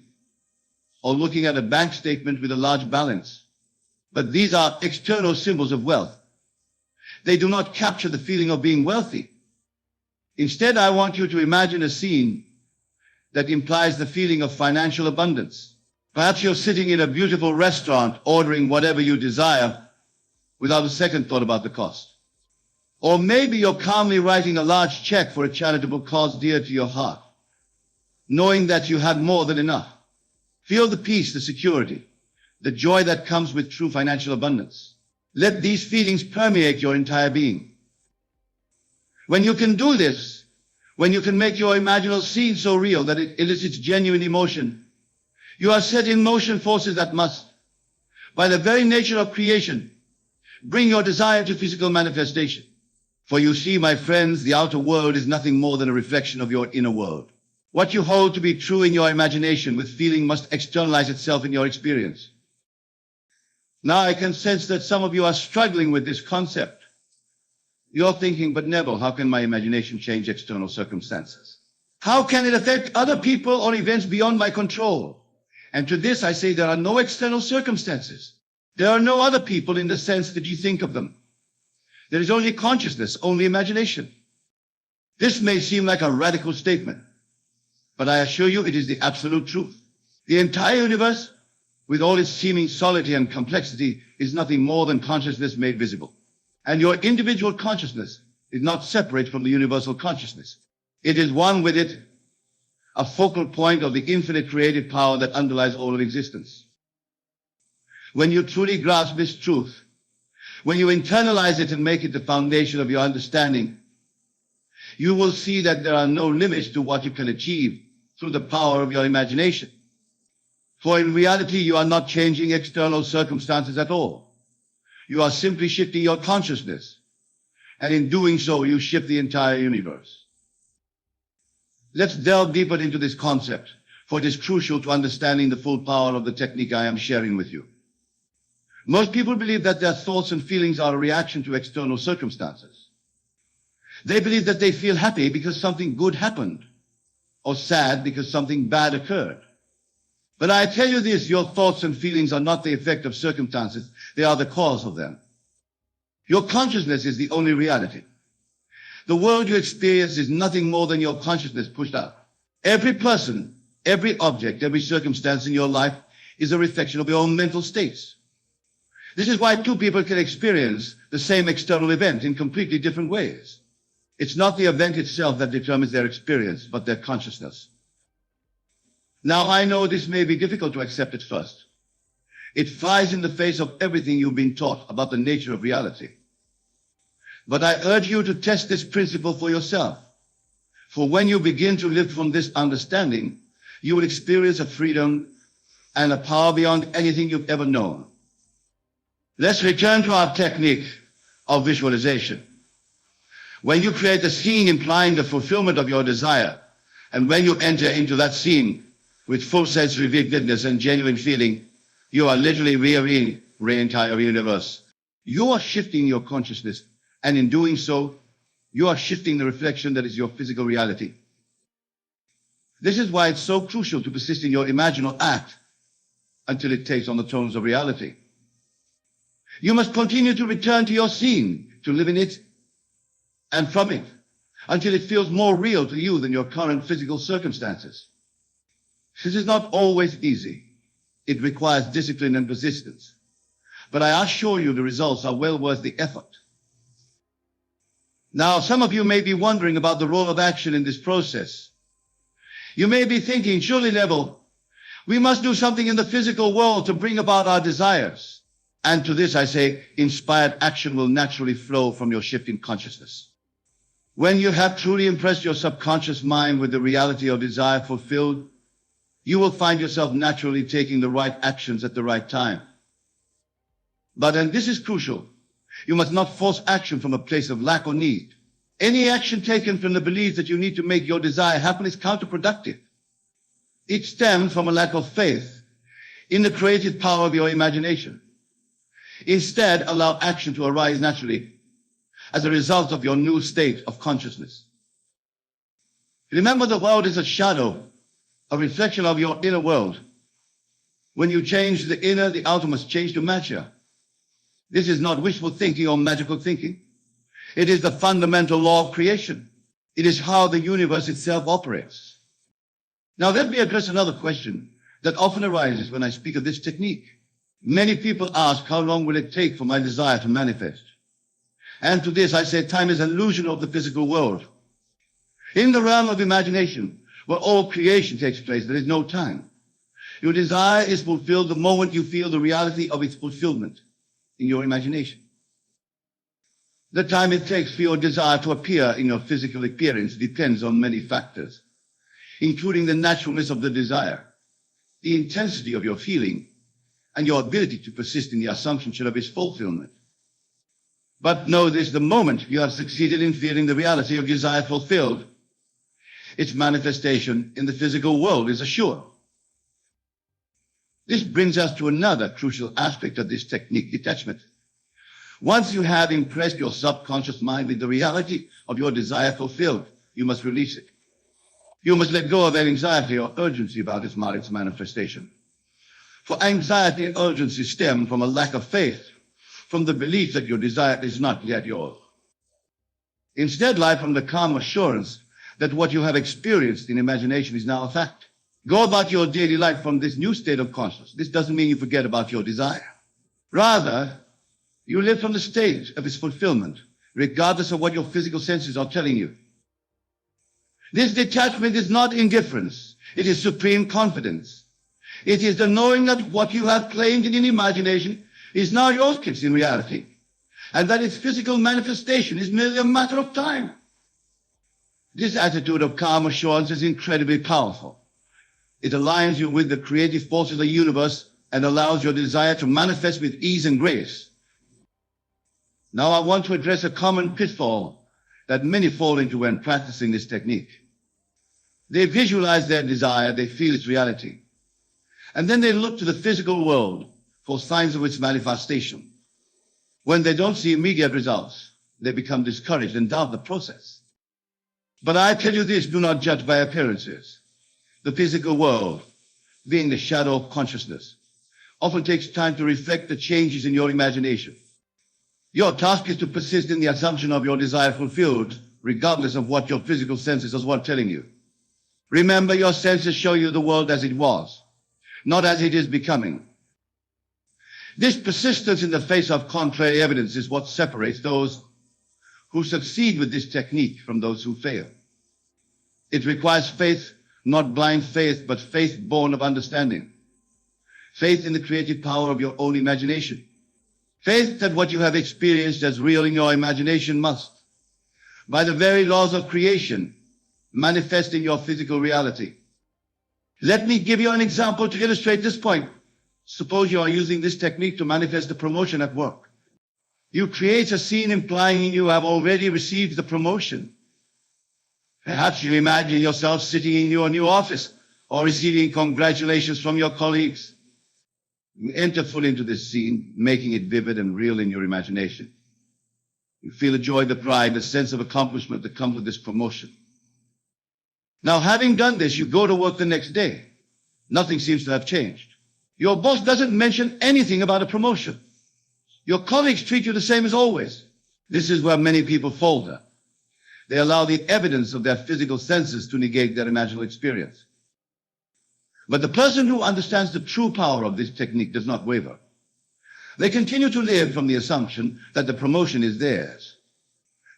or looking at a bank statement with a large balance. But these are external symbols of wealth. They do not capture the feeling of being wealthy. Instead, I want you to imagine a scene that implies the feeling of financial abundance. Perhaps you're sitting in a beautiful restaurant ordering whatever you desire without a second thought about the cost. Or maybe you're calmly writing a large check for a charitable cause dear to your heart, knowing that you have more than enough. Feel the peace, the security, the joy that comes with true financial abundance. Let these feelings permeate your entire being. When you can do this, when you can make your imaginal scene so real that it elicits genuine emotion, you are set in motion forces that must, by the very nature of creation, bring your desire to physical manifestation. For you see, my friends, the outer world is nothing more than a reflection of your inner world. What you hold to be true in your imagination with feeling must externalize itself in your experience. Now I can sense that some of you are struggling with this concept. You're thinking, but Neville, how can my imagination change external circumstances? How can it affect other people or events beyond my control? And to this I say there are no external circumstances. There are no other people in the sense that you think of them. There is only consciousness, only imagination. This may seem like a radical statement, but I assure you it is the absolute truth. The entire universe, with all its seeming solidity and complexity, is nothing more than consciousness made visible. And your individual consciousness is not separate from the universal consciousness. It is one with it, a focal point of the infinite creative power that underlies all of existence. When you truly grasp this truth, when you internalize it and make it the foundation of your understanding, you will see that there are no limits to what you can achieve through the power of your imagination. For in reality, you are not changing external circumstances at all. You are simply shifting your consciousness. And in doing so, you shift the entire universe. Let's delve deeper into this concept, for it is crucial to understanding the full power of the technique I am sharing with you. Most people believe that their thoughts and feelings are a reaction to external circumstances. They believe that they feel happy because something good happened, or sad because something bad occurred. But I tell you this, your thoughts and feelings are not the effect of circumstances, they are the cause of them. Your consciousness is the only reality. The world you experience is nothing more than your consciousness pushed out. Every person, every object, every circumstance in your life is a reflection of your own mental states. This is why two people can experience the same external event in completely different ways. It's not the event itself that determines their experience, but their consciousness. Now, I know this may be difficult to accept at first. It flies in the face of everything you've been taught about the nature of reality. But I urge you to test this principle for yourself. For when you begin to live from this understanding, you will experience a freedom and a power beyond anything you've ever known. Let's return to our technique of visualization. When you create a scene implying the fulfillment of your desire, and when you enter into that scene with full sensory vividness and genuine feeling, you are literally rearranging the entire universe. You are shifting your consciousness, and in doing so, you are shifting the reflection that is your physical reality. This is why it's so crucial to persist in your imaginal act until it takes on the tones of reality. You must continue to return to your scene, to live in it and from it, until it feels more real to you than your current physical circumstances. This is not always easy. It requires discipline and persistence. But I assure you the results are well worth the effort. Now, some of you may be wondering about the role of action in this process. You may be thinking, surely, Neville, we must do something in the physical world to bring about our desires. And to this I say, inspired action will naturally flow from your shift in consciousness. When you have truly impressed your subconscious mind with the reality of desire fulfilled, you will find yourself naturally taking the right actions at the right time. But, and this is crucial, you must not force action from a place of lack or need. Any action taken from the belief that you need to make your desire happen is counterproductive. It stems from a lack of faith in the creative power of your imagination. Instead, allow action to arise naturally as a result of your new state of consciousness. Remember, the world is a shadow, a reflection of your inner world. When you change the inner, the outer must change to match you. This is not wishful thinking or magical thinking. It is the fundamental law of creation. It is how the universe itself operates. Now let me address another question that often arises when I speak of this technique. Many people ask, how long will it take for my desire to manifest? And to this I say, time is an illusion of the physical world. In the realm of imagination, where all creation takes place, there is no time. Your desire is fulfilled the moment you feel the reality of its fulfillment in your imagination. The time it takes for your desire to appear in your physical appearance depends on many factors, including the naturalness of the desire, the intensity of your feeling, and your ability to persist in the assumption of its fulfillment. But know this, the moment you have succeeded in feeling the reality of desire fulfilled, its manifestation in the physical world is assured. This brings us to another crucial aspect of this technique, detachment. Once you have impressed your subconscious mind with the reality of your desire fulfilled, you must release it. You must let go of anxiety or urgency about its manifestation. For anxiety and urgency stem from a lack of faith, from the belief that your desire is not yet yours. Instead, lie from the calm assurance that what you have experienced in imagination is now a fact. Go about your daily life from this new state of consciousness. This doesn't mean you forget about your desire. Rather, you live from the state of its fulfillment, regardless of what your physical senses are telling you. This detachment is not indifference. It is supreme confidence. It is the knowing that what you have claimed in imagination is now yours in reality, and that its physical manifestation is merely a matter of time. This attitude of calm assurance is incredibly powerful. It aligns you with the creative force of the universe and allows your desire to manifest with ease and grace. Now I want to address a common pitfall that many fall into when practicing this technique. They visualize their desire, they feel its reality, and then they look to the physical world for signs of its manifestation. When they don't see immediate results, they become discouraged and doubt the process. But I tell you this, do not judge by appearances. The physical world, being the shadow of consciousness, often takes time to reflect the changes in your imagination. Your task is to persist in the assumption of your desire fulfilled, regardless of what your physical senses are telling you. Remember, your senses show you the world as it was, not as it is becoming. This persistence in the face of contrary evidence is what separates those who succeed with this technique from those who fail. It requires faith, not blind faith, but faith born of understanding. Faith in the creative power of your own imagination. Faith that what you have experienced as real in your imagination must, by the very laws of creation, manifest in your physical reality. Let me give you an example to illustrate this point. Suppose you are using this technique to manifest a promotion at work. You create a scene implying you have already received the promotion. Perhaps you imagine yourself sitting in your new office or receiving congratulations from your colleagues. You enter fully into this scene, making it vivid and real in your imagination. You feel the joy, the pride, the sense of accomplishment that comes with this promotion. Now, having done this, you go to work the next day. Nothing seems to have changed. Your boss doesn't mention anything about a promotion. Your colleagues treat you the same as always. This is where many people falter. They allow the evidence of their physical senses to negate their imaginal experience. But the person who understands the true power of this technique does not waver. They continue to live from the assumption that the promotion is theirs.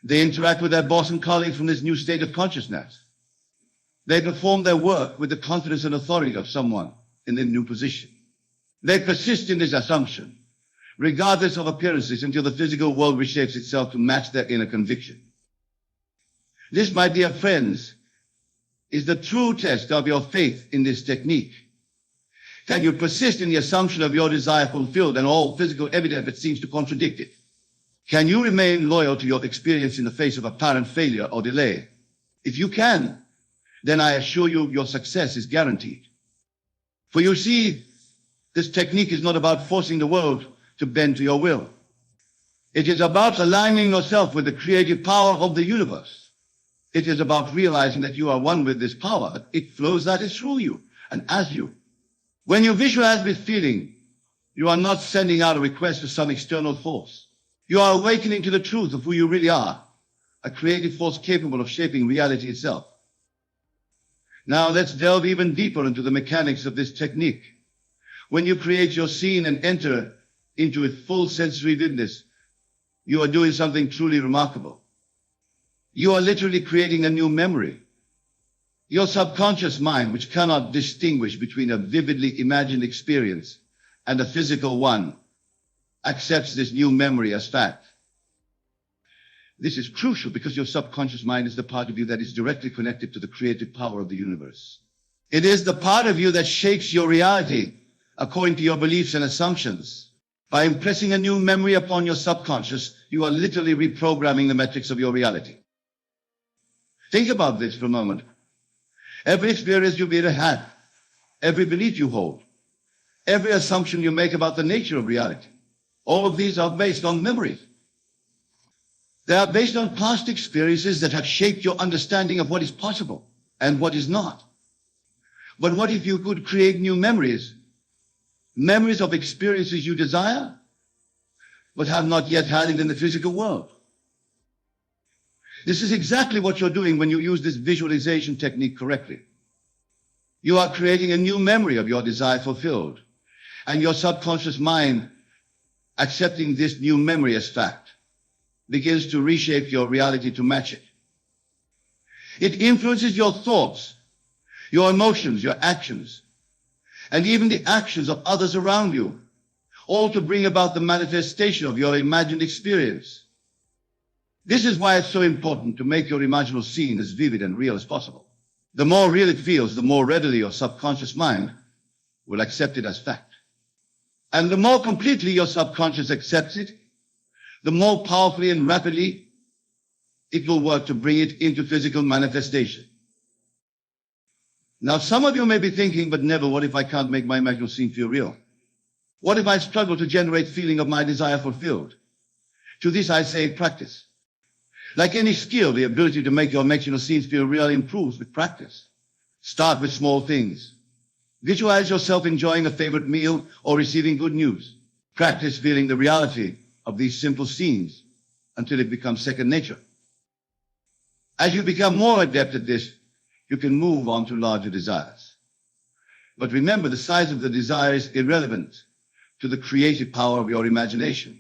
They interact with their boss and colleagues from this new state of consciousness. They perform their work with the confidence and authority of someone in their new position. They persist in this assumption, regardless of appearances, until the physical world reshapes itself to match their inner conviction. This, my dear friends, is the true test of your faith in this technique. Can you persist in the assumption of your desire fulfilled and all physical evidence that seems to contradict it? Can you remain loyal to your experience in the face of apparent failure or delay? If you can, then I assure you your success is guaranteed. For you see, this technique is not about forcing the world to bend to your will. It is about aligning yourself with the creative power of the universe. It is about realizing that you are one with this power. It flows that is through you and as you. When you visualize with feeling, you are not sending out a request to some external force. You are awakening to the truth of who you really are, a creative force capable of shaping reality itself. Now let's delve even deeper into the mechanics of this technique. When you create your scene and enter into its full sensory vividness, you are doing something truly remarkable. You are literally creating a new memory. Your subconscious mind, which cannot distinguish between a vividly imagined experience and a physical one, accepts this new memory as fact. This is crucial because your subconscious mind is the part of you that is directly connected to the creative power of the universe. It is the part of you that shapes your reality according to your beliefs and assumptions. By impressing a new memory upon your subconscious, you are literally reprogramming the metrics of your reality. Think about this for a moment. Every experience you've ever had, every belief you hold, every assumption you make about the nature of reality, all of these are based on memories. They are based on past experiences that have shaped your understanding of what is possible and what is not. But what if you could create new memories? Memories of experiences you desire, but have not yet had it in the physical world. This is exactly what you're doing when you use this visualization technique correctly. You are creating a new memory of your desire fulfilled, and your subconscious mind, accepting this new memory as fact, begins to reshape your reality to match it. It influences your thoughts, your emotions, your actions, and even the actions of others around you, all to bring about the manifestation of your imagined experience. This is why it's so important to make your imaginal scene as vivid and real as possible. The more real it feels, the more readily your subconscious mind will accept it as fact. And the more completely your subconscious accepts it, the more powerfully and rapidly it will work to bring it into physical manifestation. Now, some of you may be thinking, but Neville, what if I can't make my imaginal scene feel real? What if I struggle to generate feeling of my desire fulfilled? To this I say, practice. Like any skill, the ability to make your imaginal scenes feel real improves with practice. Start with small things. Visualize yourself enjoying a favorite meal or receiving good news. Practice feeling the reality of these simple scenes until it becomes second nature. As you become more adept at this, you can move on to larger desires. But remember, the size of the desire is irrelevant to the creative power of your imagination.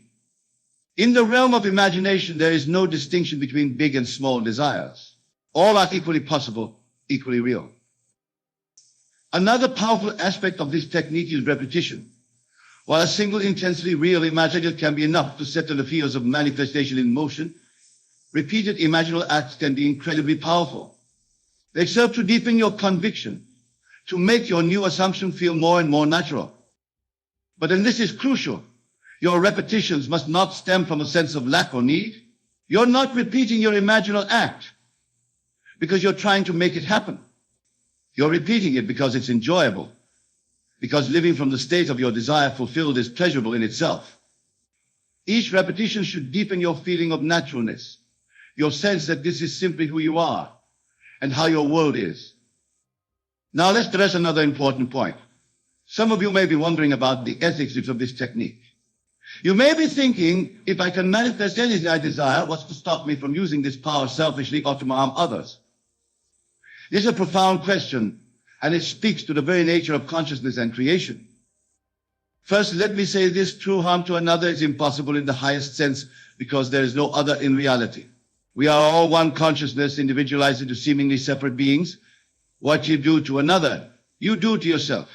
In the realm of imagination, there is no distinction between big and small desires. All are equally possible, equally real. Another powerful aspect of this technique is repetition. While a single intensely real imagination can be enough to set the affairs of manifestation in motion, repeated imaginal acts can be incredibly powerful. They serve to deepen your conviction, to make your new assumption feel more and more natural. But, and this is crucial, your repetitions must not stem from a sense of lack or need. You're not repeating your imaginal act because you're trying to make it happen. You're repeating it because it's enjoyable, because living from the state of your desire fulfilled is pleasurable in itself. Each repetition should deepen your feeling of naturalness, your sense that this is simply who you are and how your world is. Now let's address another important point. Some of you may be wondering about the ethics of this technique. You may be thinking, if I can manifest anything I desire, what's to stop me from using this power selfishly or to harm others? This is a profound question, and it speaks to the very nature of consciousness and creation. First, let me say this: true harm to another is impossible in the highest sense because there is no other in reality. We are all one consciousness, individualized into seemingly separate beings. What you do to another, you do to yourself.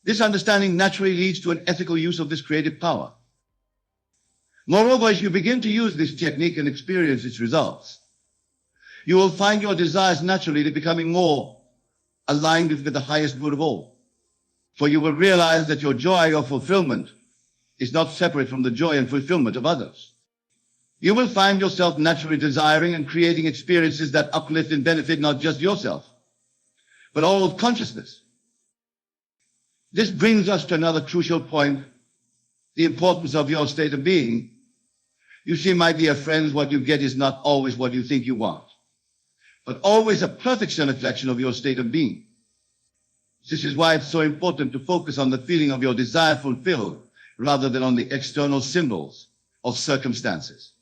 This understanding naturally leads to an ethical use of this creative power. Moreover, as you begin to use this technique and experience its results, you will find your desires naturally becoming more aligned with the highest good of all. For you will realize that your joy or fulfillment is not separate from the joy and fulfillment of others. You will find yourself naturally desiring and creating experiences that uplift and benefit not just yourself, but all of consciousness. This brings us to another crucial point: the importance of your state of being. You see, my dear friends, what you get is not always what you think you want, but always a perfect reflection of your state of being. This is why it's so important to focus on the feeling of your desire fulfilled rather than on the external symbols of circumstances.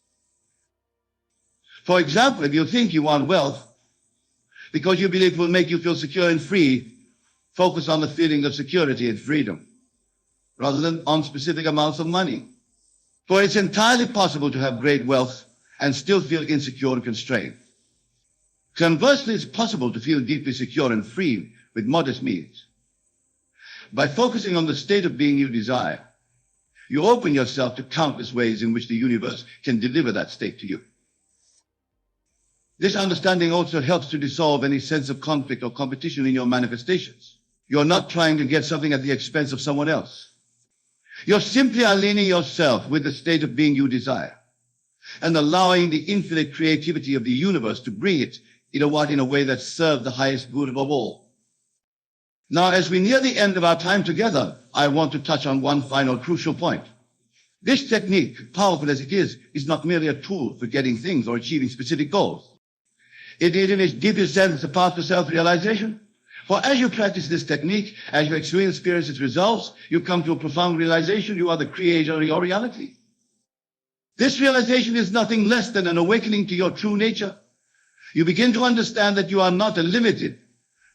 For example, if you think you want wealth because you believe it will make you feel secure and free, focus on the feeling of security and freedom rather than on specific amounts of money. For it's entirely possible to have great wealth and still feel insecure and constrained. Conversely, it's possible to feel deeply secure and free with modest means. By focusing on the state of being you desire, you open yourself to countless ways in which the universe can deliver that state to you. This understanding also helps to dissolve any sense of conflict or competition in your manifestations. You're not trying to get something at the expense of someone else. You're simply aligning yourself with the state of being you desire and allowing the infinite creativity of the universe to bring it in a way that serves the highest good of all. Now, as we near the end of our time together, I want to touch on one final crucial point. This technique, powerful as it is not merely a tool for getting things or achieving specific goals. It is in its deepest sense a path to self-realization. For as you practice this technique, as you experience its results, you come to a profound realization you are the creator of your reality. This realization is nothing less than an awakening to your true nature. You begin to understand that you are not a limited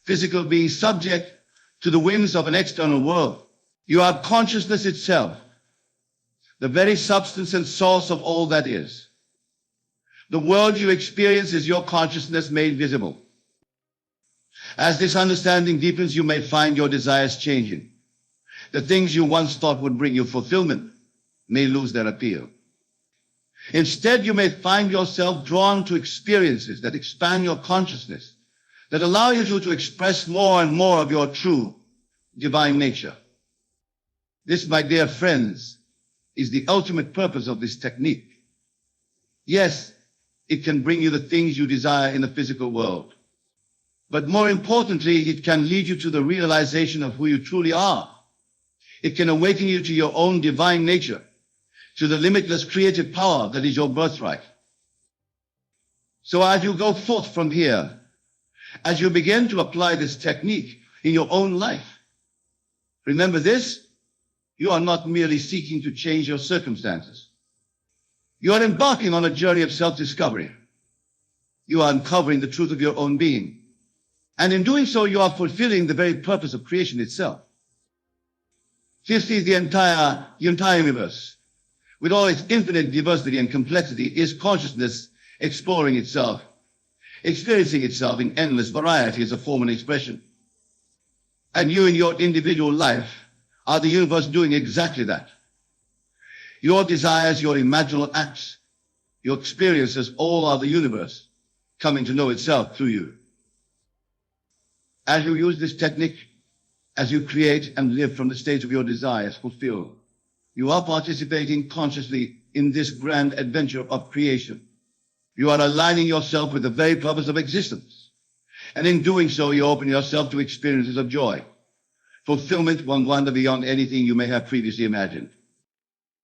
physical being subject to the whims of an external world. You are consciousness itself, the very substance and source of all that is. The world you experience is your consciousness made visible. As this understanding deepens, you may find your desires changing. The things you once thought would bring you fulfillment may lose their appeal. Instead, you may find yourself drawn to experiences that expand your consciousness, that allow you to express more and more of your true divine nature. This, my dear friends, is the ultimate purpose of this technique. Yes, it can bring you the things you desire in the physical world. But more importantly, it can lead you to the realization of who you truly are. It can awaken you to your own divine nature, to the limitless creative power that is your birthright. So as you go forth from here, as you begin to apply this technique in your own life, remember this: you are not merely seeking to change your circumstances. You are embarking on a journey of self-discovery. You are uncovering the truth of your own being. And in doing so, you are fulfilling the very purpose of creation itself. Fifthly, the entire universe, with all its infinite diversity and complexity, is consciousness exploring itself, experiencing itself in endless variety as a form and expression. And you in your individual life are the universe doing exactly that. Your desires, your imaginal acts, your experiences, all are the universe coming to know itself through you. As you use this technique, as you create and live from the state of your desires fulfilled, you are participating consciously in this grand adventure of creation. You are aligning yourself with the very purpose of existence. And in doing so, you open yourself to experiences of joy, fulfillment, one wonder beyond anything you may have previously imagined.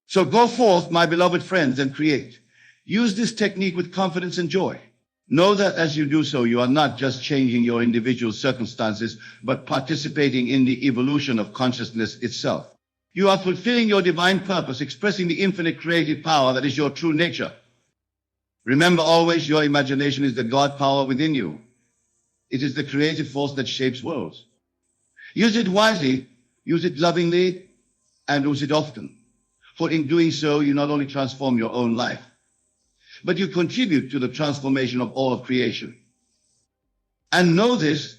So go forth, my beloved friends, and create. Use this technique with confidence and joy. Know that as you do so, you are not just changing your individual circumstances, but participating in the evolution of consciousness itself. You are fulfilling your divine purpose, expressing the infinite creative power that is your true nature. Remember always, your imagination is the God power within you. It is the creative force that shapes worlds. Use it wisely, use it lovingly, and use it often. For in doing so, you not only transform your own life, but you contribute to the transformation of all of creation. And know this,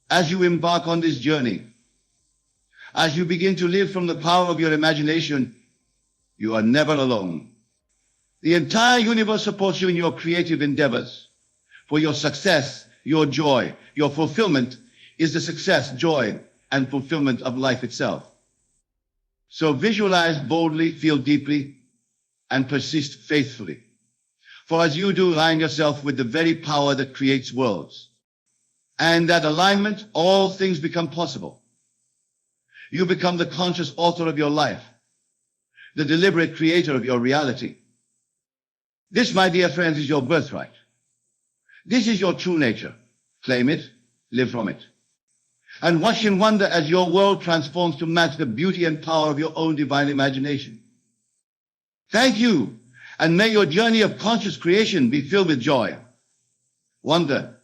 as you embark on this journey, as you begin to live from the power of your imagination, you are never alone. The entire universe supports you in your creative endeavors. For your success, your joy, your fulfillment is the success, joy, and fulfillment of life itself. So visualize boldly, feel deeply, and persist faithfully. For as you do, align yourself with the very power that creates worlds. And that alignment, all things become possible. You become the conscious author of your life, the deliberate creator of your reality. This, my dear friends, is your birthright. This is your true nature. Claim it, live from it. And watch in wonder as your world transforms to match the beauty and power of your own divine imagination. Thank you, And may your journey of conscious creation be filled with joy, wonder,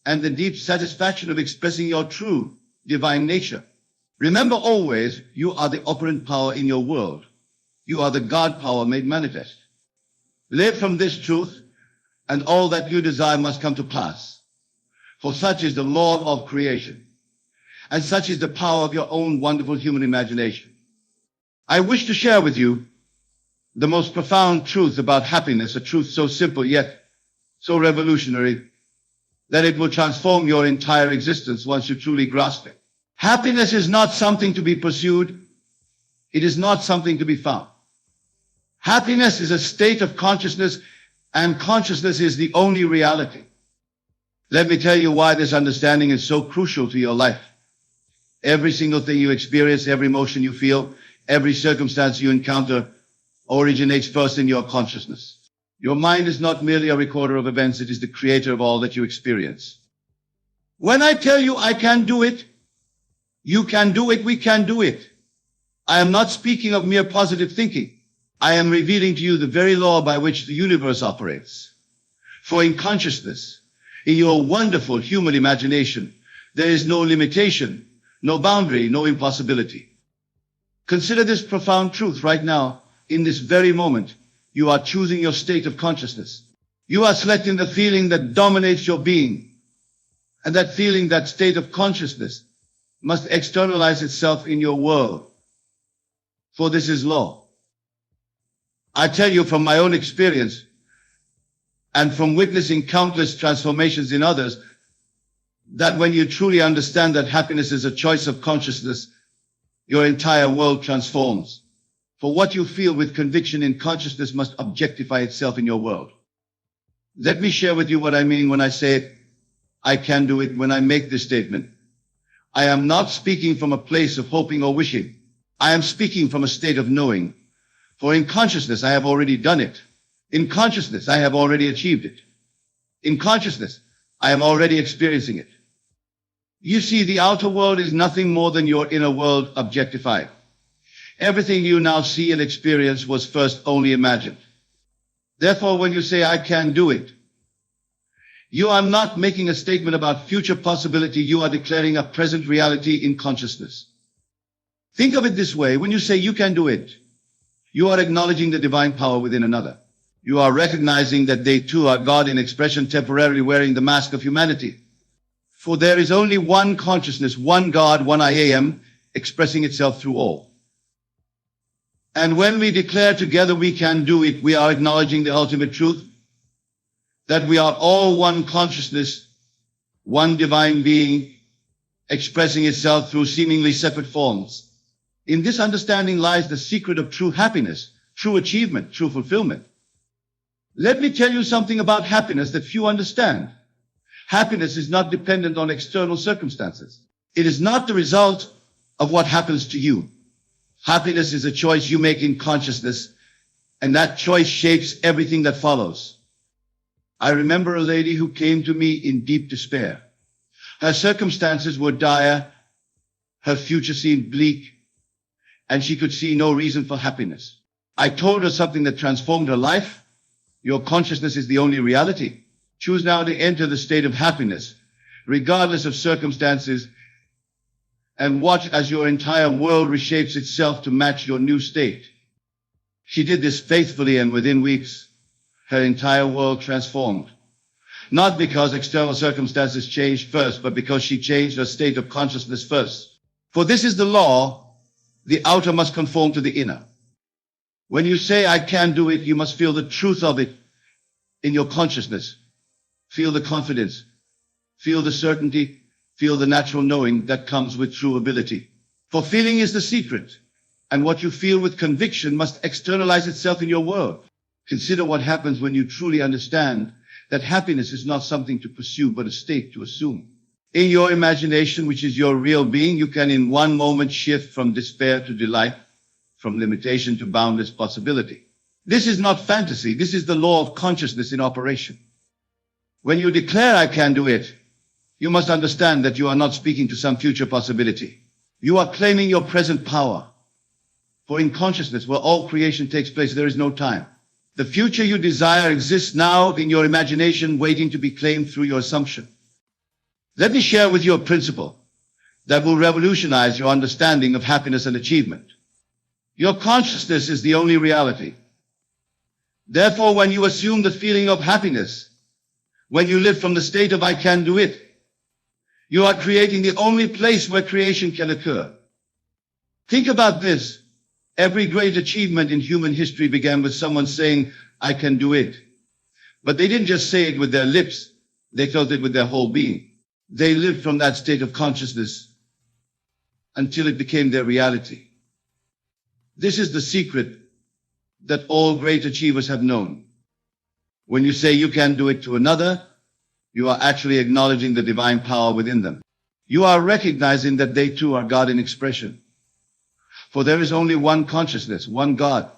and the deep satisfaction of expressing your true divine nature. Remember always, you are the operant power in your world. You are the God power made manifest. Live from this truth, and all that you desire must come to pass. For such is the law of creation, and such is the power of your own wonderful human imagination. I wish to share with you the most profound truth about happiness, a truth so simple yet so revolutionary that it will transform your entire existence once you truly grasp it. Happiness is not something to be pursued. It is not something to be found. Happiness is a state of consciousness, and consciousness is the only reality. Let me tell you why this understanding is so crucial to your life. Every single thing you experience, every emotion you feel, every circumstance you encounter originates first in your consciousness. Your mind is not merely a recorder of events, it is the creator of all that you experience. When I tell you I can do it, you can do it, we can do it, I am not speaking of mere positive thinking. I am revealing to you the very law by which the universe operates. For in consciousness, in your wonderful human imagination, there is no limitation, no boundary, no impossibility. Consider this profound truth right now. In this very moment, you are choosing your state of consciousness. You are selecting the feeling that dominates your being. And that feeling, that state of consciousness, must externalize itself in your world. For this is law. I tell you from my own experience, and from witnessing countless transformations in others, that when you truly understand that happiness is a choice of consciousness, your entire world transforms. For what you feel with conviction in consciousness must objectify itself in your world. Let me share with you what I mean when I say, I can do it. When I make this statement, I am not speaking from a place of hoping or wishing. I am speaking from a state of knowing. For in consciousness, I have already done it. In consciousness, I have already achieved it. In consciousness, I am already experiencing it. You see, the outer world is nothing more than your inner world objectified. Everything you now see and experience was first only imagined. Therefore, when you say, I can do it, you are not making a statement about future possibility. You are declaring a present reality in consciousness. Think of it this way. When you say you can do it, you are acknowledging the divine power within another. You are recognizing that they too are God in expression, temporarily wearing the mask of humanity. For there is only one consciousness, one God, one I am, expressing itself through all. And when we declare together we can do it, we are acknowledging the ultimate truth, that we are all one consciousness, one divine being, expressing itself through seemingly separate forms. In this understanding lies the secret of true happiness, true achievement, true fulfillment. Let me tell you something about happiness that few understand. Happiness is not dependent on external circumstances. It is not the result of what happens to you. Happiness is a choice you make in consciousness, and that choice shapes everything that follows. I remember a lady who came to me in deep despair. Her circumstances were dire, her future seemed bleak, and she could see no reason for happiness. I told her something that transformed her life. Your consciousness is the only reality. Choose now to enter the state of happiness, regardless of circumstances, and watch as your entire world reshapes itself to match your new state. She did this faithfully, and within weeks, her entire world transformed. Not because external circumstances changed first, but because she changed her state of consciousness first. For this is the law, the outer must conform to the inner. When you say, I can do it, you must feel the truth of it in your consciousness. Feel the confidence, feel the certainty, feel the natural knowing that comes with true ability. For feeling is the secret, and what you feel with conviction must externalize itself in your world. Consider what happens when you truly understand that happiness is not something to pursue, but a state to assume. In your imagination, which is your real being, you can in one moment shift from despair to delight, from limitation to boundless possibility. This is not fantasy. This is the law of consciousness in operation. When you declare, I can do it, you must understand that you are not speaking to some future possibility. You are claiming your present power. For in consciousness, where all creation takes place, there is no time. The future you desire exists now in your imagination, waiting to be claimed through your assumption. Let me share with you a principle that will revolutionize your understanding of happiness and achievement. Your consciousness is the only reality. Therefore, when you assume the feeling of happiness, when you live from the state of I can do it, you are creating the only place where creation can occur. Think about this. Every great achievement in human history began with someone saying, I can do it. But they didn't just say it with their lips. They felt it with their whole being. They lived from that state of consciousness until it became their reality. This is the secret that all great achievers have known. When you say you can do it to another, you are actually acknowledging the divine power within them. You are recognizing that they too are God in expression. For there is only one consciousness, one God,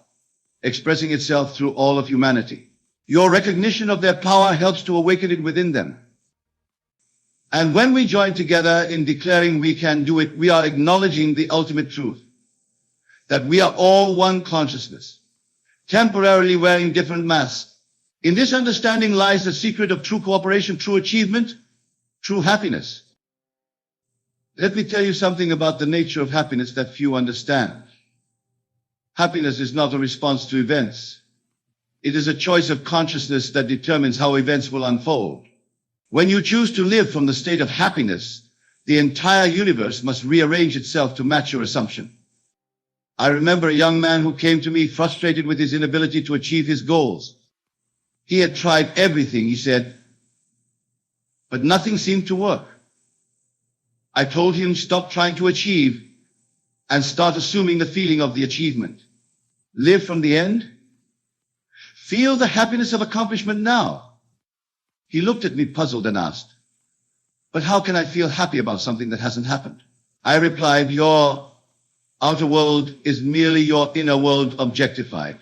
expressing itself through all of humanity. Your recognition of their power helps to awaken it within them. And when we join together in declaring we can do it, we are acknowledging the ultimate truth, that we are all one consciousness, temporarily wearing different masks. In this understanding lies the secret of true cooperation, true achievement, true happiness. Let me tell you something about the nature of happiness that few understand. Happiness is not a response to events. It is a choice of consciousness that determines how events will unfold. When you choose to live from the state of happiness, the entire universe must rearrange itself to match your assumption. I remember a young man who came to me frustrated with his inability to achieve his goals. He had tried everything, he said, but nothing seemed to work. I told him, stop trying to achieve and start assuming the feeling of the achievement. Live from the end. Feel the happiness of accomplishment now. He looked at me puzzled and asked, but how can I feel happy about something that hasn't happened? I replied, your outer world is merely your inner world objectified.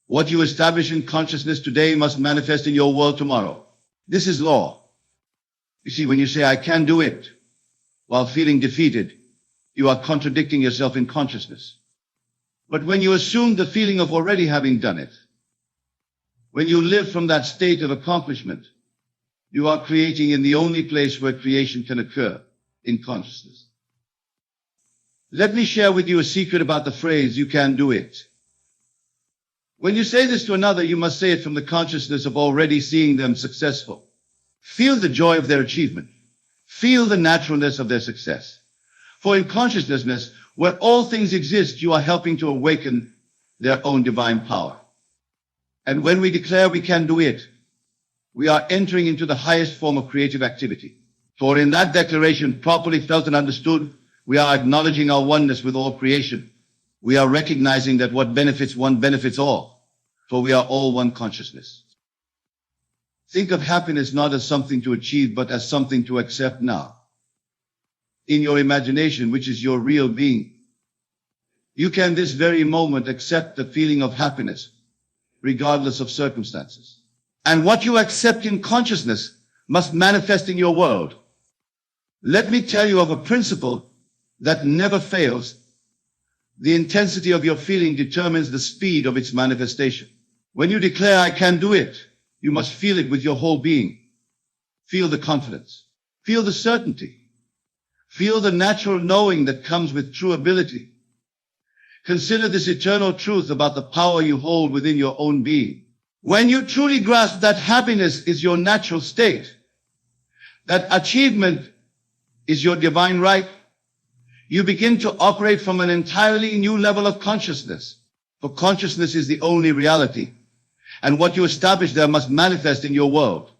What you establish in consciousness today must manifest in your world tomorrow. This is law. You see, when you say, I can do it, while feeling defeated, you are contradicting yourself in consciousness. But when you assume the feeling of already having done it, when you live from that state of accomplishment, you are creating in the only place where creation can occur, in consciousness. Let me share with you a secret about the phrase, you can do it. When you say this to another, you must say it from the consciousness of already seeing them successful. Feel the joy of their achievement. Feel the naturalness of their success. For in consciousness, where all things exist, you are helping to awaken their own divine power. And when we declare we can do it, we are entering into the highest form of creative activity. For in that declaration, properly felt and understood, we are acknowledging our oneness with all creation. We are recognizing that what benefits one benefits all, for we are all one consciousness. Think of happiness not as something to achieve, but as something to accept now. In your imagination, which is your real being, you can this very moment accept the feeling of happiness, regardless of circumstances. And what you accept in consciousness must manifest in your world. Let me tell you of a principle that never fails. The intensity of your feeling determines the speed of its manifestation. When you declare, I can do it, you must feel it with your whole being. Feel the confidence. Feel the certainty. Feel the natural knowing that comes with true ability. Consider this eternal truth about the power you hold within your own being. When you truly grasp that happiness is your natural state, that achievement is your divine right, you begin to operate from an entirely new level of consciousness. For consciousness is the only reality. And what you establish there must manifest in your world.